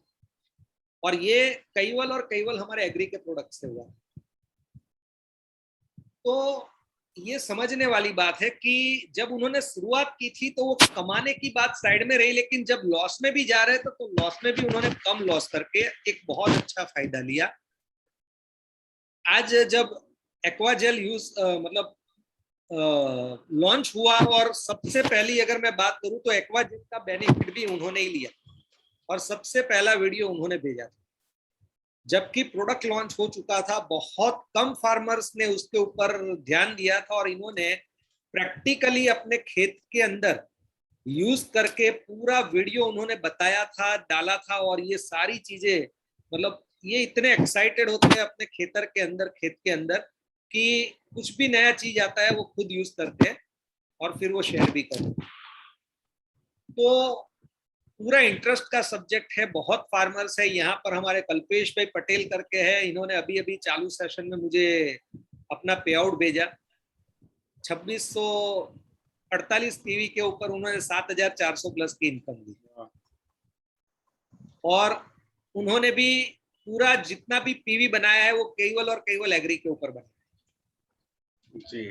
और ये केवल हमारे एग्री के प्रोडक्ट से हुआ। तो ये समझने वाली बात है कि जब उन्होंने शुरुआत की थी तो वो कमाने की बात साइड में रही, लेकिन जब लॉस में भी जा रहे थे तो लॉस में भी उन्होंने कम लॉस करके एक बहुत अच्छा फायदा लिया। आज जब एक्वाजेल मतलब लॉन्च हुआ और सबसे पहली अगर मैं बात करूं तो एक्वाजेल का बेनिफिट भी उन्होंने ही लिया और सबसे पहला वीडियो उन्होंने भेजा था। जबकि प्रोडक्ट लॉन्च हो चुका था, बहुत कम फार्मर्स ने उसके ऊपर ध्यान दिया था और इन्होंने प्रैक्टिकली अपने खेत के अंदर यूज करके पूरा वीडियो उन्होंने बताया था, डाला था। और ये सारी चीजें मतलब ये इतने एक्साइटेड होते हैं अपने खेत के अंदर कि कुछ भी नया चीज आता है वो खुद यूज करते हैं और फिर वो शेयर भी करते हैं। तो पूरा इंटरेस्ट का सब्जेक्ट है, बहुत फार्मर्स है यहाँ पर। हमारे कल्पेश भाई पटेल करके है, इन्होंने अभी चालू सेशन में मुझे अपना पे आउट भेजा 2648 पीवी के ऊपर। उन्होंने 7400 प्लस की इनकम दी और उन्होंने भी पूरा जितना भी पीवी बनाया है वो केवल एग्री के ऊपर बनाया।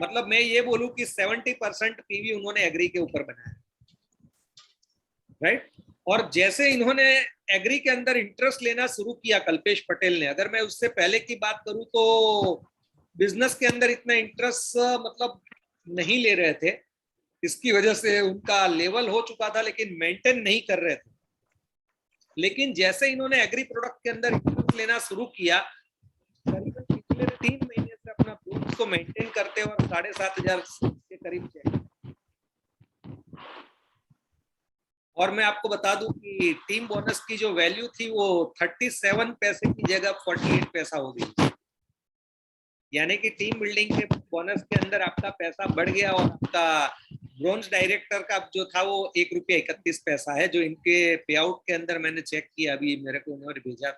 मतलब मैं ये बोलूं कि 70% पीवी उन्होंने एग्री के ऊपर बनाया, राइट। और जैसे इन्होंने एग्री के अंदर इंटरेस्ट लेना शुरू किया कल्पेश पटेल ने, अगर मैं उससे पहले की बात करूं तो बिजनेस के अंदर इतना इंटरेस्ट मतलब नहीं ले रहे थे, इसकी वजह से उनका लेवल हो चुका था लेकिन मेंटेन नहीं कर रहे थे। लेकिन जैसे इन्होंने एग्री प्रोडक्ट के अंदर इंटरेस्ट लेना शुरू किया, करीबन पिछले 3 महीने से अपना ग्रोथ को मेंटेन करते और 7500 के करीब चेक। और मैं आपको बता दूं कि टीम बोनस की जो वैल्यू थी वो 37 पैसे की जगह 48 पैसा हो गई, यानी कि टीम बिल्डिंग के बोनस के अंदर आपका पैसा बढ़ गया और आपका ब्रोंज डायरेक्टर का जो था वो ₹1.31 है, जो इनके पे आउट के अंदर मैंने चेक किया, अभी मेरे को उन्होंने भेजा।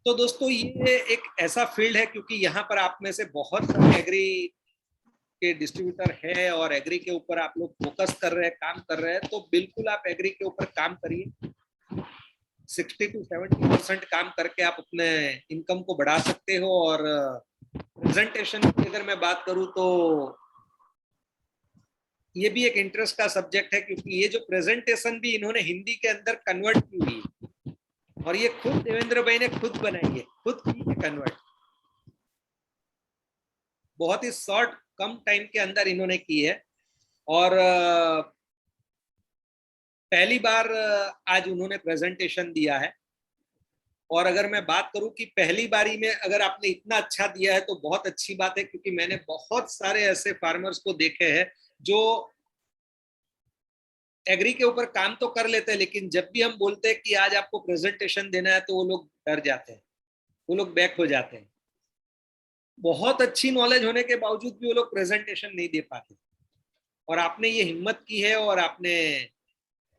तो दोस्तों ये एक ऐसा फील्ड है क्योंकि यहाँ पर आप में से बहुत सारे एग्री के डिस्ट्रीब्यूटर है और एग्री के ऊपर आप लोग फोकस कर रहे हैं, काम कर रहे हैं, तो बिल्कुल आप एग्री के ऊपर काम करिए। 60 to 70% काम करके आप अपने इनकम को बढ़ा सकते हो। और प्रेजेंटेशन की अगर मैं बात करूं तो ये भी एक इंटरेस्ट का सब्जेक्ट है क्योंकि ये जो प्रेजेंटेशन भी इन्होंने हिंदी के अंदर कन्वर्ट की हुई है और ये खुद देवेंद्र भाई ने खुद बनाई है, खुद की है कन्वर्ट। बहुत ही शॉर्ट कम टाइम के अंदर इन्होंने की है और पहली बार आज उन्होंने प्रेजेंटेशन दिया है। और अगर मैं बात करूं कि पहली बारी में अगर आपने इतना अच्छा दिया है तो बहुत अच्छी बात है, क्योंकि मैंने बहुत सारे ऐसे फार्मर्स को देखे हैं जो एग्री के ऊपर काम तो कर लेते हैं, लेकिन जब भी हम बोलते हैं कि आज आपको प्रेजेंटेशन देना है तो वो लोग डर जाते हैं, वो लोग बैक हो जाते हैं। बहुत अच्छी नॉलेज होने के बावजूद भी वो लोग प्रेजेंटेशन नहीं दे पाते। और आपने ये हिम्मत की है और आपने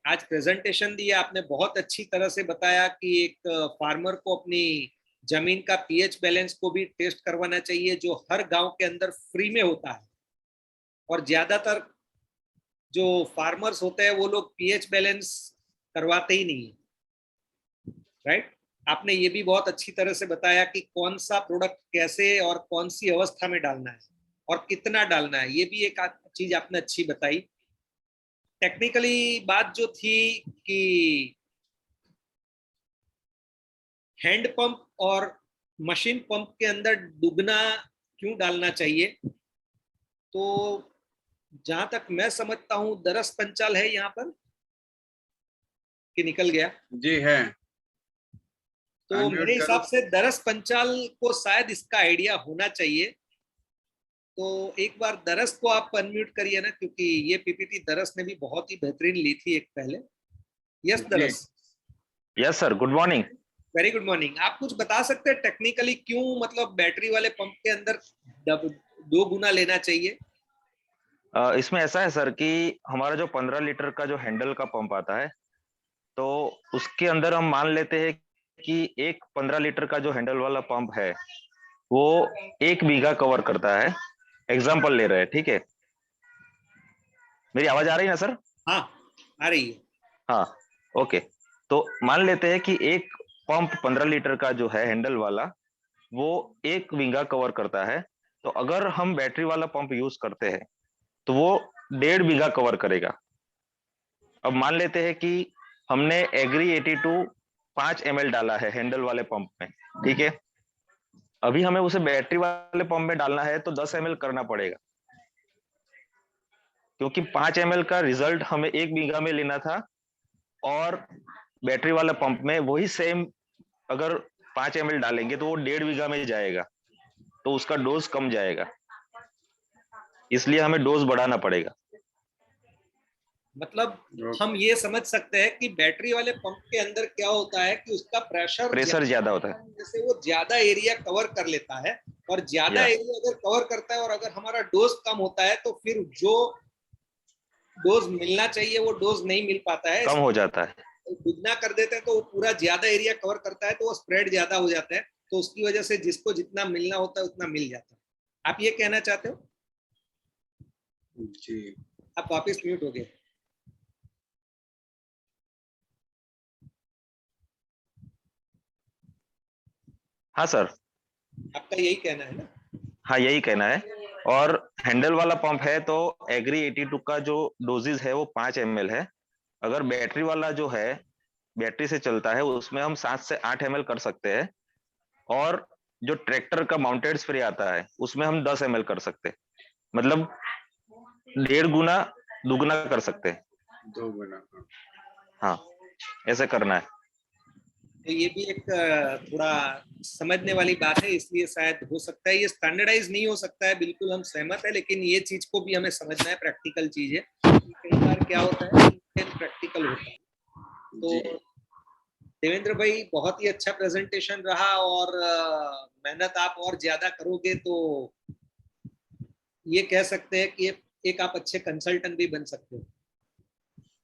आज प्रेजेंटेशन दिया, आपने बहुत अच्छी तरह से बताया कि एक फार्मर को अपनी जमीन का पीएच बैलेंस को भी टेस्ट करवाना चाहिए, जो हर गांव के अंदर फ्री में होता है। और ज्यादातर जो फार्मर्स होते हैं वो लोग पीएच बैलेंस करवाते ही नहीं है, राइट। आपने ये भी बहुत अच्छी तरह से बताया कि कौन सा प्रोडक्ट कैसे और कौन सी अवस्था में डालना है और कितना डालना है, ये भी एक चीज आपने अच्छी बताई। टेक्निकली बात जो थी कि हैंड पंप और मशीन पंप के अंदर दुगना क्यों डालना चाहिए, तो जहां तक मैं समझता हूं दरस पंचाल है यहाँ पर कि निकल गया? जी है। तो मेरे हिसाब से दरस पंचाल को शायद इसका आइडिया होना चाहिए। तो एक बार दरस को आप अनम्यूट करिए ना, क्योंकि ये पीपीटी दरस ने भी बहुत ही बेहतरीन ली थी एक पहले। यस दरस। Yes sir, good morning. Very good morning. आप कुछ बता सकते हैं टेक्निकली क्यों मतलब बैटरी वाले पंप के अंदर 2 गुना लेना चाहिए? इसमें ऐसा है सर कि हमारा जो 15 लीटर का जो हैंडल का पंप आता है, तो उसके अंदर हम मान लेते हैं कि एक 15 लीटर का जो हैंडल वाला पंप है वो 1 बीघा कवर करता है। एग्जाम्पल ले रहे हैं, ठीक है? मेरी आवाज आ रही है ना सर? हाँ, आ रही है। हाँ, ओके। तो मान लेते हैं कि एक पंप 15 लीटर का जो है हैंडल वाला वो 1 बीघा कवर करता है। तो अगर हम बैटरी वाला पंप यूज करते हैं तो वो 1.5 बीघा कवर करेगा। अब मान लेते हैं कि हमने एग्री 82 5 ml डाला है हैंडल वाले पंप में, ठीक है? अभी हमें उसे बैटरी वाले पंप में डालना है तो 10 ml करना पड़ेगा, क्योंकि 5 ml का रिजल्ट हमें 1 बीघा में लेना था और बैटरी वाला पंप में वही सेम अगर 5 ml डालेंगे तो वो 1.5 बीघा में जाएगा, तो उसका डोज कम जाएगा, इसलिए हमें डोज बढ़ाना पड़ेगा। मतलब हम ये समझ सकते हैं कि बैटरी वाले पंप के अंदर क्या होता है कि उसका प्रेशर ज्यादा होता है, जैसे वो ज्यादा एरिया कवर कर लेता है, और ज्यादा एरिया अगर कवर करता है और अगर हमारा डोज कम होता है तो फिर जो डोज मिलना चाहिए वो डोज नहीं मिल पाता है, कम हो जाता है। दुगना कर देते हैं तो वो पूरा ज्यादा एरिया कवर करता है तो वो स्प्रेड ज्यादा हो जाता है, तो उसकी वजह से जिसको जितना मिलना होता है उतना मिल जाता है। आप ये कहना चाहते हो? जी, आप वापस म्यूट हो गए। हाँ सर, आपका यही कहना है ना? हाँ यही कहना है। और हैंडल वाला पंप है तो एग्री 82 का जो डोजेज है वो 5 ml है। अगर बैटरी वाला जो है बैटरी से चलता है उसमें हम 7 से 8 ml कर सकते हैं, और जो ट्रैक्टर का माउंटेड स्प्रे आता है उसमें हम 10 ml कर सकते हैं, मतलब 1.5 गुना दुगना कर सकते हैं। 2 गुना। हाँ, ऐसे करना है। तो ये भी एक थोड़ा समझने वाली बात है, इसलिए शायद हो सकता है ये स्टैंडर्डाइज नहीं हो सकता है, बिल्कुल हम सहमत है, लेकिन ये चीज को भी हमें समझना है, प्रैक्टिकल चीज है। कई बार क्या होता है प्रैक्टिकल होता है। तो देवेंद्र भाई बहुत ही अच्छा प्रेजेंटेशन रहा, और मेहनत आप और ज्यादा करोगे तो ये कह सकते हैं कि एक आप अच्छे कंसल्टेंट भी बन सकते हो।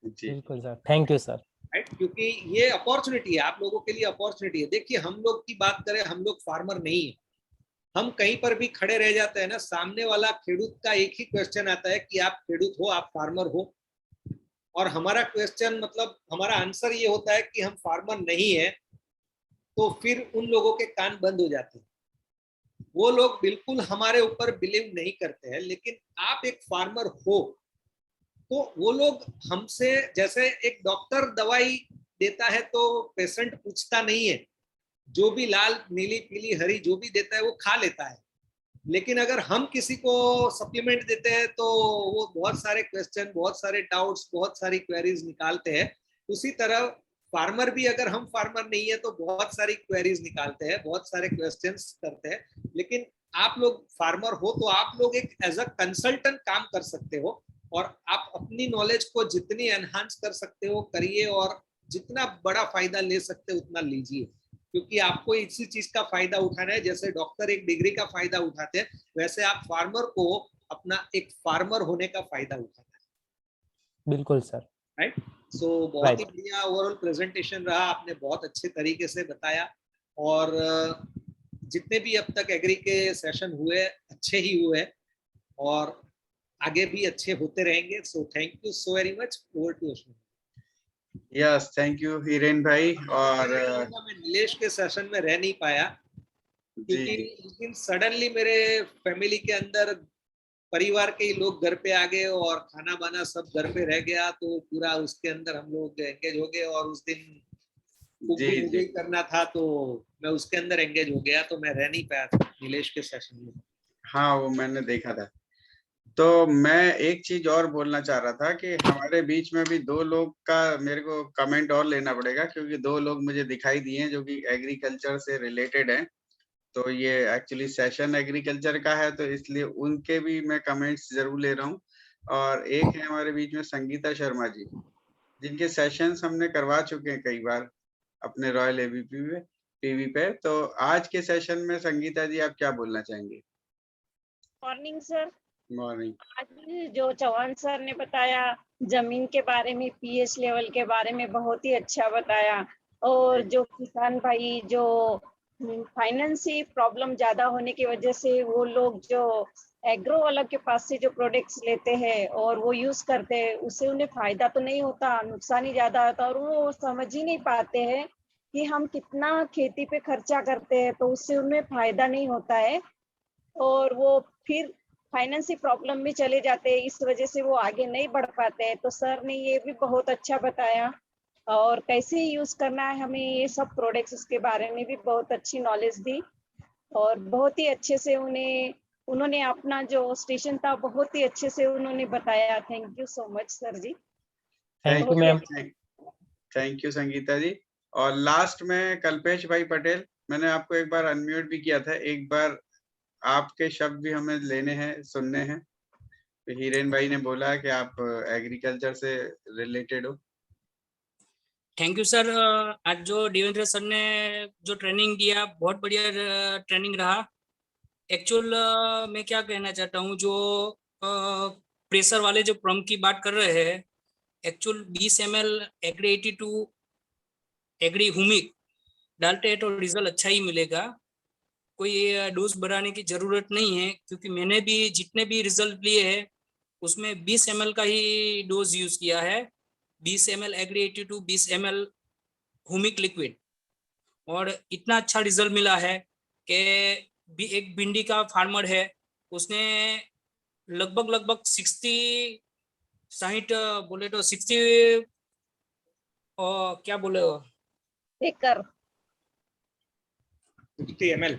बिल्कुल sir, thank you sir. Right, क्योंकि ये अपॉर्चुनिटी है, आप लोगों के लिए अपॉर्चुनिटी है। देखिए हम लोग की बात करें, हम लोग फार्मर नहीं है, हम कहीं पर भी खड़े रह जाते हैं ना, सामने वाला खेडूत का एक ही क्वेश्चन आता है कि आप खेडूत हो, आप फार्मर हो, और हमारा क्वेश्चन मतलब हमारा आंसर ये होता है कि हम फार्मर नहीं है, तो फिर उन लोगों के कान बंद हो जाते हैं। वो लोग बिल्कुल हमारे ऊपर बिलीव नहीं करते हैं, लेकिन आप एक फार्मर हो तो वो लोग हमसे, जैसे एक डॉक्टर दवाई देता है तो पेशेंट पूछता नहीं है, जो भी लाल नीली पीली हरी जो भी देता है वो खा लेता है, लेकिन अगर हम किसी को सप्लीमेंट देते हैं तो वो बहुत सारे क्वेश्चन, बहुत सारे डाउट्स, बहुत सारी क्वेरीज निकालते हैं। उसी तरह फार्मर भी, अगर हम फार्मर नहीं है तो बहुत सारी क्वेरीज निकालते हैं, बहुत सारे क्वेश्चंस करते हैं, लेकिन आप लोग फार्मर हो तो आप लोग एक एज अ कंसल्टेंट काम कर सकते हो, और आप अपनी नॉलेज को जितनी एनहांस कर सकते हो करिए, और जितना बड़ा फायदा ले सकते हो उतना लीजिए, क्योंकि आपको इसी चीज का फायदा उठाना है। जैसे डॉक्टर एक डिग्री का फायदा उठाते हैं, वैसे आप फार्मर को अपना एक फार्मर होने का फायदा उठाना है। बिल्कुल सर। राइट, सो बहुत ही बढ़िया ओवरऑल प्रेजेंटेशन रहा, आपने बहुत अच्छे तरीके से बताया, और जितने भी अब तक एग्री के सेशन हुए अच्छे ही हुए, और आगे भी अच्छे होते रहेंगे। So thank you so very much. Over to Ashwin. Yes, thank you Hiren भाई। और मैं नीलेश के सेशन में रह नहीं पाया, क्योंकि उस दिन सडनली मेरे फैमिली के अंदर परिवार के ही लोग घर पे आ गए और खाना बाना सब घर पे रह गया, तो पूरा उसके अंदर हम लोग एंगेज हो गए, और उस दिन कुकिंग मुझे ही करना था तो मैं उसके अंदर एंगेज हो गया, तो मैं रह नहीं पाया था नीलेश के सेशन में। हाँ, वो मैंने देखा था। तो मैं एक चीज और बोलना चाह रहा था कि हमारे बीच में भी 2 लोग का मेरे को कमेंट और लेना पड़ेगा, क्योंकि 2 लोग मुझे दिखाई दिए हैं जो कि एग्रीकल्चर से रिलेटेड हैं। तो ये एक्चुअली सेशन एग्रीकल्चर का है, तो इसलिए उनके भी मैं कमेंट्स जरूर ले रहा हूँ। और एक है हमारे बीच में संगीता शर्मा जी, जिनके सेशंस हमने करवा चुके हैं कई बार अपने रॉयल एबीपी में, पीवी पे। तो आज के सेशन में संगीता जी आप क्या बोलना चाहेंगे? Morning sir. मॉर्निंग। आज जो चौहान सर ने बताया जमीन के बारे में, पीएच लेवल के बारे में, बहुत ही अच्छा बताया। और जो किसान भाई जो फाइनेंशियल प्रॉब्लम ज्यादा होने की वजह से वो लोग जो एग्रो वाला के पास से जो प्रोडक्ट्स लेते हैं और वो यूज करते हैं, उससे उन्हें फायदा तो नहीं होता, नुकसान ही ज्यादा होता, और वो समझ ही नहीं पाते हैं कि हम कितना खेती पे खर्चा करते हैं तो उससे उन्हें फायदा नहीं होता है, और वो फिर फाइनेंशियल प्रॉब्लम में चले जाते हैं। इस वजह से वो आगे नहीं बढ़ पाते हैं। तो सर ने ये भी बहुत अच्छा बताया, और कैसे यूज करना है हमें ये सब प्रोडक्ट्स, उसके बारे में भी बहुत अच्छी नॉलेज दी, और बहुत ही अच्छे से उन्होंने अपना जो स्टेशन था बहुत ही अच्छे से उन्होंने बताया। Thank you so much sir ji. Thank you ma'am. Thank you Sangeeta ji. और लास्ट में कल्पेश भाई पटेल, मैंने आपको एक बार अनम्यूट भी किया था, एक बार आपके शब्द भी हमें लेने हैं, सुनने हैं। तो हिरेन भाई ने बोला कि आप एग्रीकल्चर से रिलेटेड हो। Thank you sir. आज जो देवेंद्र सर ने जो ट्रेनिंग दिया बहुत बढ़िया ट्रेनिंग रहा। एक्चुअल मैं क्या कहना चाहता हूँ, जो प्रेशर वाले जो पंप की बात कर रहे हैं, actual 20 ml Agri 82 Agri Humic डालते हैं तो रिजल्ट अच्छा ही मिलेगा। कोई डोज बढ़ाने की जरूरत नहीं है, क्योंकि मैंने भी जितने भी रिजल्ट लिए हैं उसमें 20 ml का ही डोज यूज किया है। 20 ml Agri 82, 20 ml humic liquid, और इतना अच्छा रिजल्ट मिला है कि भी एक भिंडी का फार्मर है, उसने लगभग 60 बोले तो 60 क्या बोले एकड़ 50 ml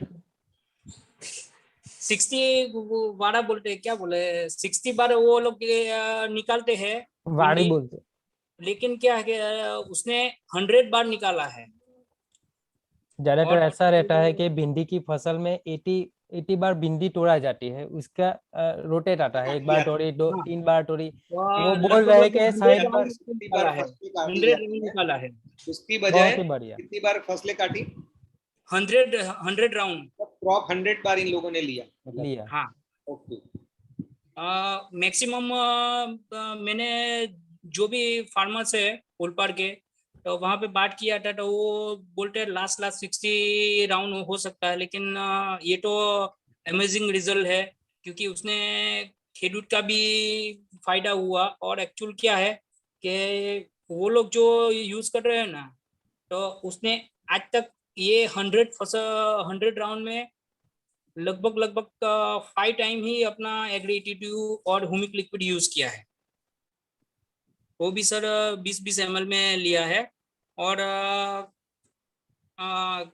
60 वाड़ा बोलते हैं, क्या बोले 60 बार वो लोग निकालते हैं वाड़ी भिंडी। बोलते। लेकिन क्या है कि उसने 100 बार निकाला है। ज्यादातर और ऐसा रहता है कि भिंडी की फसल में 80 बार भिंडी तोड़ा जाती है, उसका रोटेट आता है, एक बार तोड़ी, दो हाँ। 3 बार तोड़ी। वो बोल लगभग रहे हैं कि 100 60 बार। राउंड निकाला है, 100 राउंड निकाला है। उसकी बजाय बहुत ही बढ़िया। कितनी बार फसलें काटी? 100 राउंड क्रॉप 100 बार इन लोगों ने लिया मतलब। लिया। हाँ। ओके। मैक्सिमम मैंने जो भी फार्मर्स है ओलपाड़ के, तो वहाँ पे बात किया था, तो वो बोलते हैं लास्ट 60 राउंड हो सकता है। लेकिन ये तो अमेजिंग रिजल्ट है, क्योंकि उसने खेडूत का भी फायदा हुआ। और एक्चुअल क्या है कि वो लोग जो यूज कर रहे हैं ना, तो उसने आज तक ये 100 राउंड में लगभग 5 टाइम ही अपना एग्री 82 और हुमिक लिक्विड यूज किया है। वो भी सर 20 ml में लिया है। और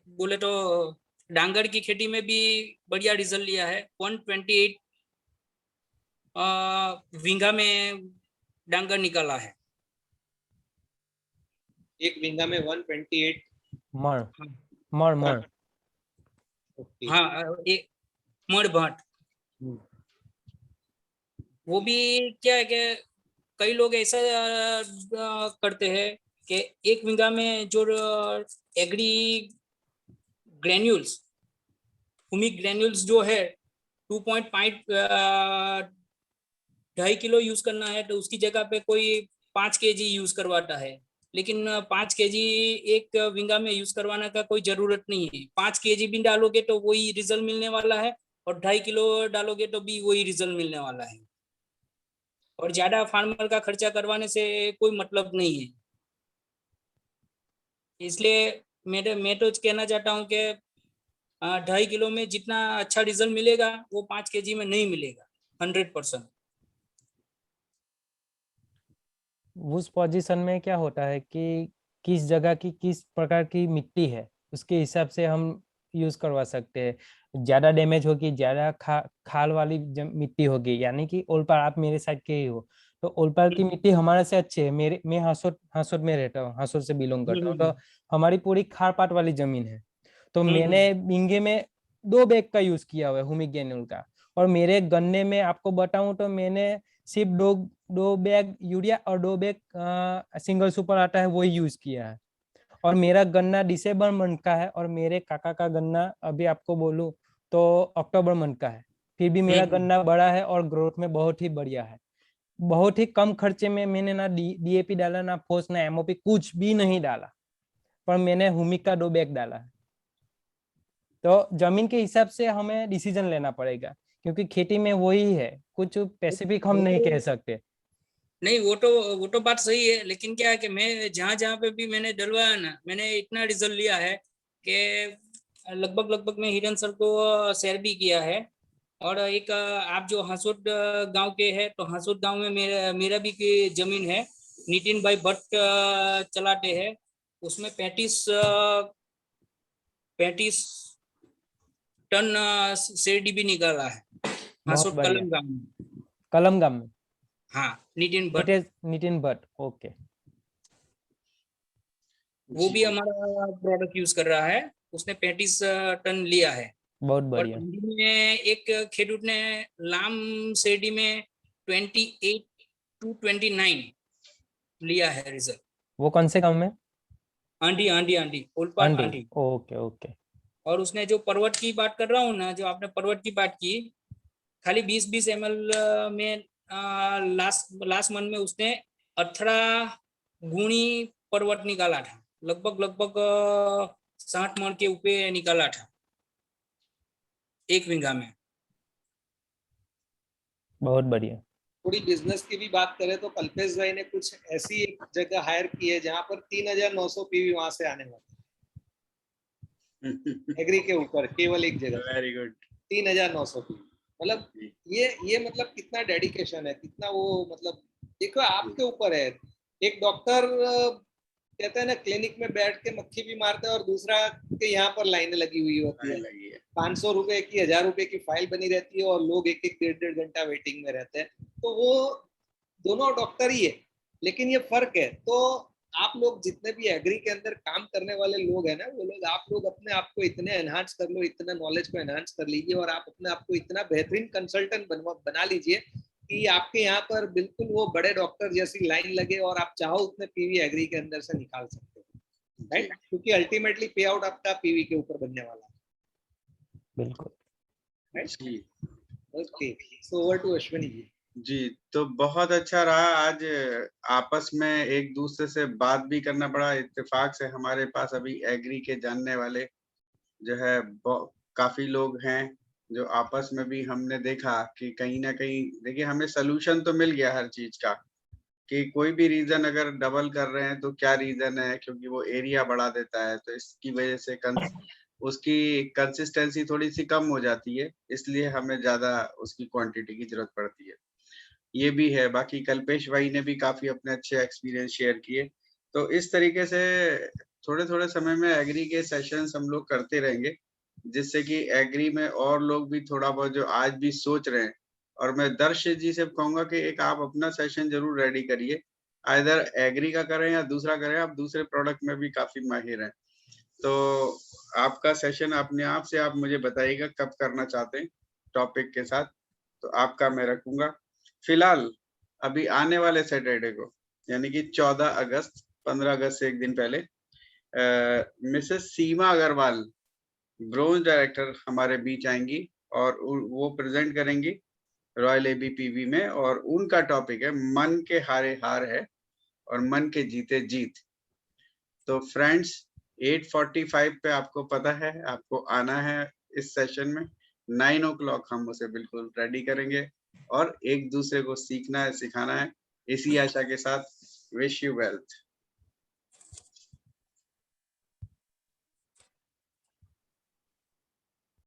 बोले तो डांगर की खेती में भी बढ़िया रिजल्ट लिया है। 128 विंगा में डांगर निकाला है। एक विंगा में 128 मर मर मर ओके। हाँ, एक मड़ भाट। वो भी क्या है कि कई लोग ऐसा करते हैं कि एक विंगा में जो एग्री ग्रेन्यूल्स, हुमिक ग्रेन्यूल्स जो है 2.5 2.5 किलो यूज करना है, तो उसकी जगह पे कोई 5 kg यूज करवाता है। लेकिन 5 kg एक विंगा में यूज करवाने का कोई जरूरत नहीं है। 5 kg भी डालोगे तो वही रिजल्ट मिलने वाला है, और 2.5 किलो डालोगे तो भी वही रिजल्ट मिलने वाला है। और ज्यादा फार्मर का खर्चा करवाने से कोई मतलब नहीं है। इसलिए मैं तो कहना चाहता हूँ कि 2.5 किलो में जितना अच्छा रिजल्ट मिलेगा वो 5 kg में नहीं मिलेगा 100%। उस पोजीशन में क्या होता है कि किस जगह की किस प्रकार की मिट्टी है, उसके हिसाब से हम यूज करवा सकते हैं। ज्यादा डैमेज होगी, ज्यादा खाल वाली मिट्टी होगी, यानी कि ओलपाड़, आप मेरे साइड के ही हो, तो ओलपाड़ की मिट्टी हमारे से अच्छी है। मैं हासोट में रहता हूँ, हासोट से बिलोंग करता हूँ, तो हमारी पूरी खार पाट वाली जमीन है। तो मैंने बींगे में 2 बैग का यूज किया हुआ है हुमिक ग्रेन्यूल का। और मेरे गन्ने में आपको बताऊं तो मैंने सिर्फ दो बैग यूरिया और 2 बैग सिंगल सुपर आता है वही यूज किया है। और मेरा गन्ना दिसंबर मंथ का है और मेरे काका का गन्ना अभी आपको बोलूं तो अक्टूबर मंथ का है। फिर भी मेरा गन्ना बड़ा है और ग्रोथ में बहुत ही बढ़िया है। बहुत ही कम खर्चे में मैंने ना डीएपी डाला, ना फोर्स, ना एमओपी, कुछ भी नहीं डाला, पर मैंने हुमिक का 2 बैग डाला है। तो जमीन के हिसाब से हमें डिसीजन लेना पड़ेगा, क्योंकि खेती में वही है, कुछ स्पेसिफिक हम नहीं कह सकते। नहीं, वो तो बात सही है, लेकिन क्या है कि मैं जहाँ पे भी मैंने डलवाया ना, मैंने इतना रिजल्ट लिया है कि लगभग मैं हिरन सर को शेयर भी किया है। और एक आप जो हासोद गांव के हैं, तो हासोद गांव में मेरा भी की जमीन है, नितिन भाई भट्ट चलाते हैं, उसमें 35 टन शेरडी भी निकाला है हासोद कलम गांव में। कलम गांव में, हाँ, नितिन भट्ट, ओके। वो भी हमारा प्रोडक्ट यूज कर रहा है, उसने 35 टन लिया है। बहुत और बढ़िया। ठंडी में एक खेडूत ने लाम शेरडी में 28 to 29 लिया है रिजल्ट। वो कौन से गांव में? आंधी ओलपाड आंधी। ओके। और उसने जो पर्वत की बात कर रहा हूँ ना, जो आपने पर्वत की बात की, खाली 20 ml में लास्ट मंथ में उसने 18 गुणी पर्वत निकाला था, लगभग 60 मन के ऊपर निकाला था 1 बीघा में। बहुत बढ़िया। थोड़ी बिजनेस की भी बात करें तो कल्पेश भाई ने कुछ ऐसी एक जगह हायर की है जहां पर 3900 पीवी वहां से आने वाला एग्री के ऊपर, केवल एक जगह। Very good. 3900 पीवी, मतलब ये मतलब कितना डेडिकेशन है, कितना वो, मतलब देखो आपके ऊपर है। एक डॉक्टर कहते हैं ना, क्लिनिक में बैठ के मक्खी भी मारते हैं और दूसरा के यहाँ पर लाइनें लगी हुई होती है, 500 रुपए की 1000 रुपए की फाइल बनी रहती है और लोग एक 1.5 घंटा वेटिंग में रहते हैं। तो वो दोनों डॉक्टर ही है, लेकिन ये फर्क है। तो आप लोग जितने भी एग्री के अंदर काम करने वाले लोग हैं ना, वो लोग, आप लोग अपने आप को इतने एनहांस कर लो, इतना नॉलेज को एनहांस कर लीजिए और आप अपने आप को इतना बेहतरीन कंसल्टेंट बना लीजिए कि आपके यहाँ पर बिल्कुल वो बड़े डॉक्टर जैसी लाइन लगे और आप चाहो उतने पीवी एग्री के अंदर से निकाल सकते हो, राइट? क्योंकि अल्टीमेटली पे आउट आपका पीवी के ऊपर बनने वाला है। बिल्कुल, right. Okay, so over to Ashwini ji. जी, तो बहुत अच्छा रहा। आज आपस में एक दूसरे से बात भी करना पड़ा। इत्तेफाक से हमारे पास अभी एग्री के जानने वाले जो है काफी लोग हैं, जो आपस में भी हमने देखा कि कहीं ना कहीं, देखिए, हमें सलूशन तो मिल गया हर चीज का, कि कोई भी रीजन अगर डबल कर रहे हैं तो क्या रीजन है, क्योंकि वो एरिया बढ़ा देता है, तो इसकी वजह से उसकी कंसिस्टेंसी थोड़ी सी कम हो जाती है, इसलिए हमें ज्यादा उसकी क्वांटिटी की जरूरत पड़ती है। ये भी है। बाकी कल्पेश भाई ने भी काफी अपने अच्छे एक्सपीरियंस शेयर किए। तो इस तरीके से थोड़े समय में एग्री के सेशंस हम लोग करते रहेंगे, जिससे कि एग्री में और लोग भी थोड़ा बहुत जो आज भी सोच रहे हैं, और मैं दर्शक जी से कहूंगा कि एक आप अपना सेशन जरूर रेडी करिए, आइदर एग्री का करें या दूसरा करें, आप दूसरे प्रोडक्ट में भी काफी माहिर हैं। तो आपका सेशन अपने आप से आप मुझे बताइएगा कब करना चाहते हैं टॉपिक के साथ, तो आपका मैं रखूंगा। फिलहाल अभी आने वाले सैटरडे को, यानी कि 14 अगस्त, 15 अगस्त से एक दिन पहले, मिसेस सीमा अग्रवाल, ब्रोंज डायरेक्टर, हमारे बीच आएंगी और वो प्रेजेंट करेंगी रॉयल एबीपीवी में, और उनका टॉपिक है मन के हारे हार है और मन के जीते जीत। तो फ्रेंड्स, 8:45 पे आपको पता है, आपको आना है इस सेशन में। 9 o'clock हम उसे बिल्कुल रेडी करेंगे और एक दूसरे को सीखना है, सिखाना है। इसी आशा के साथ, विश यू वेल्थ।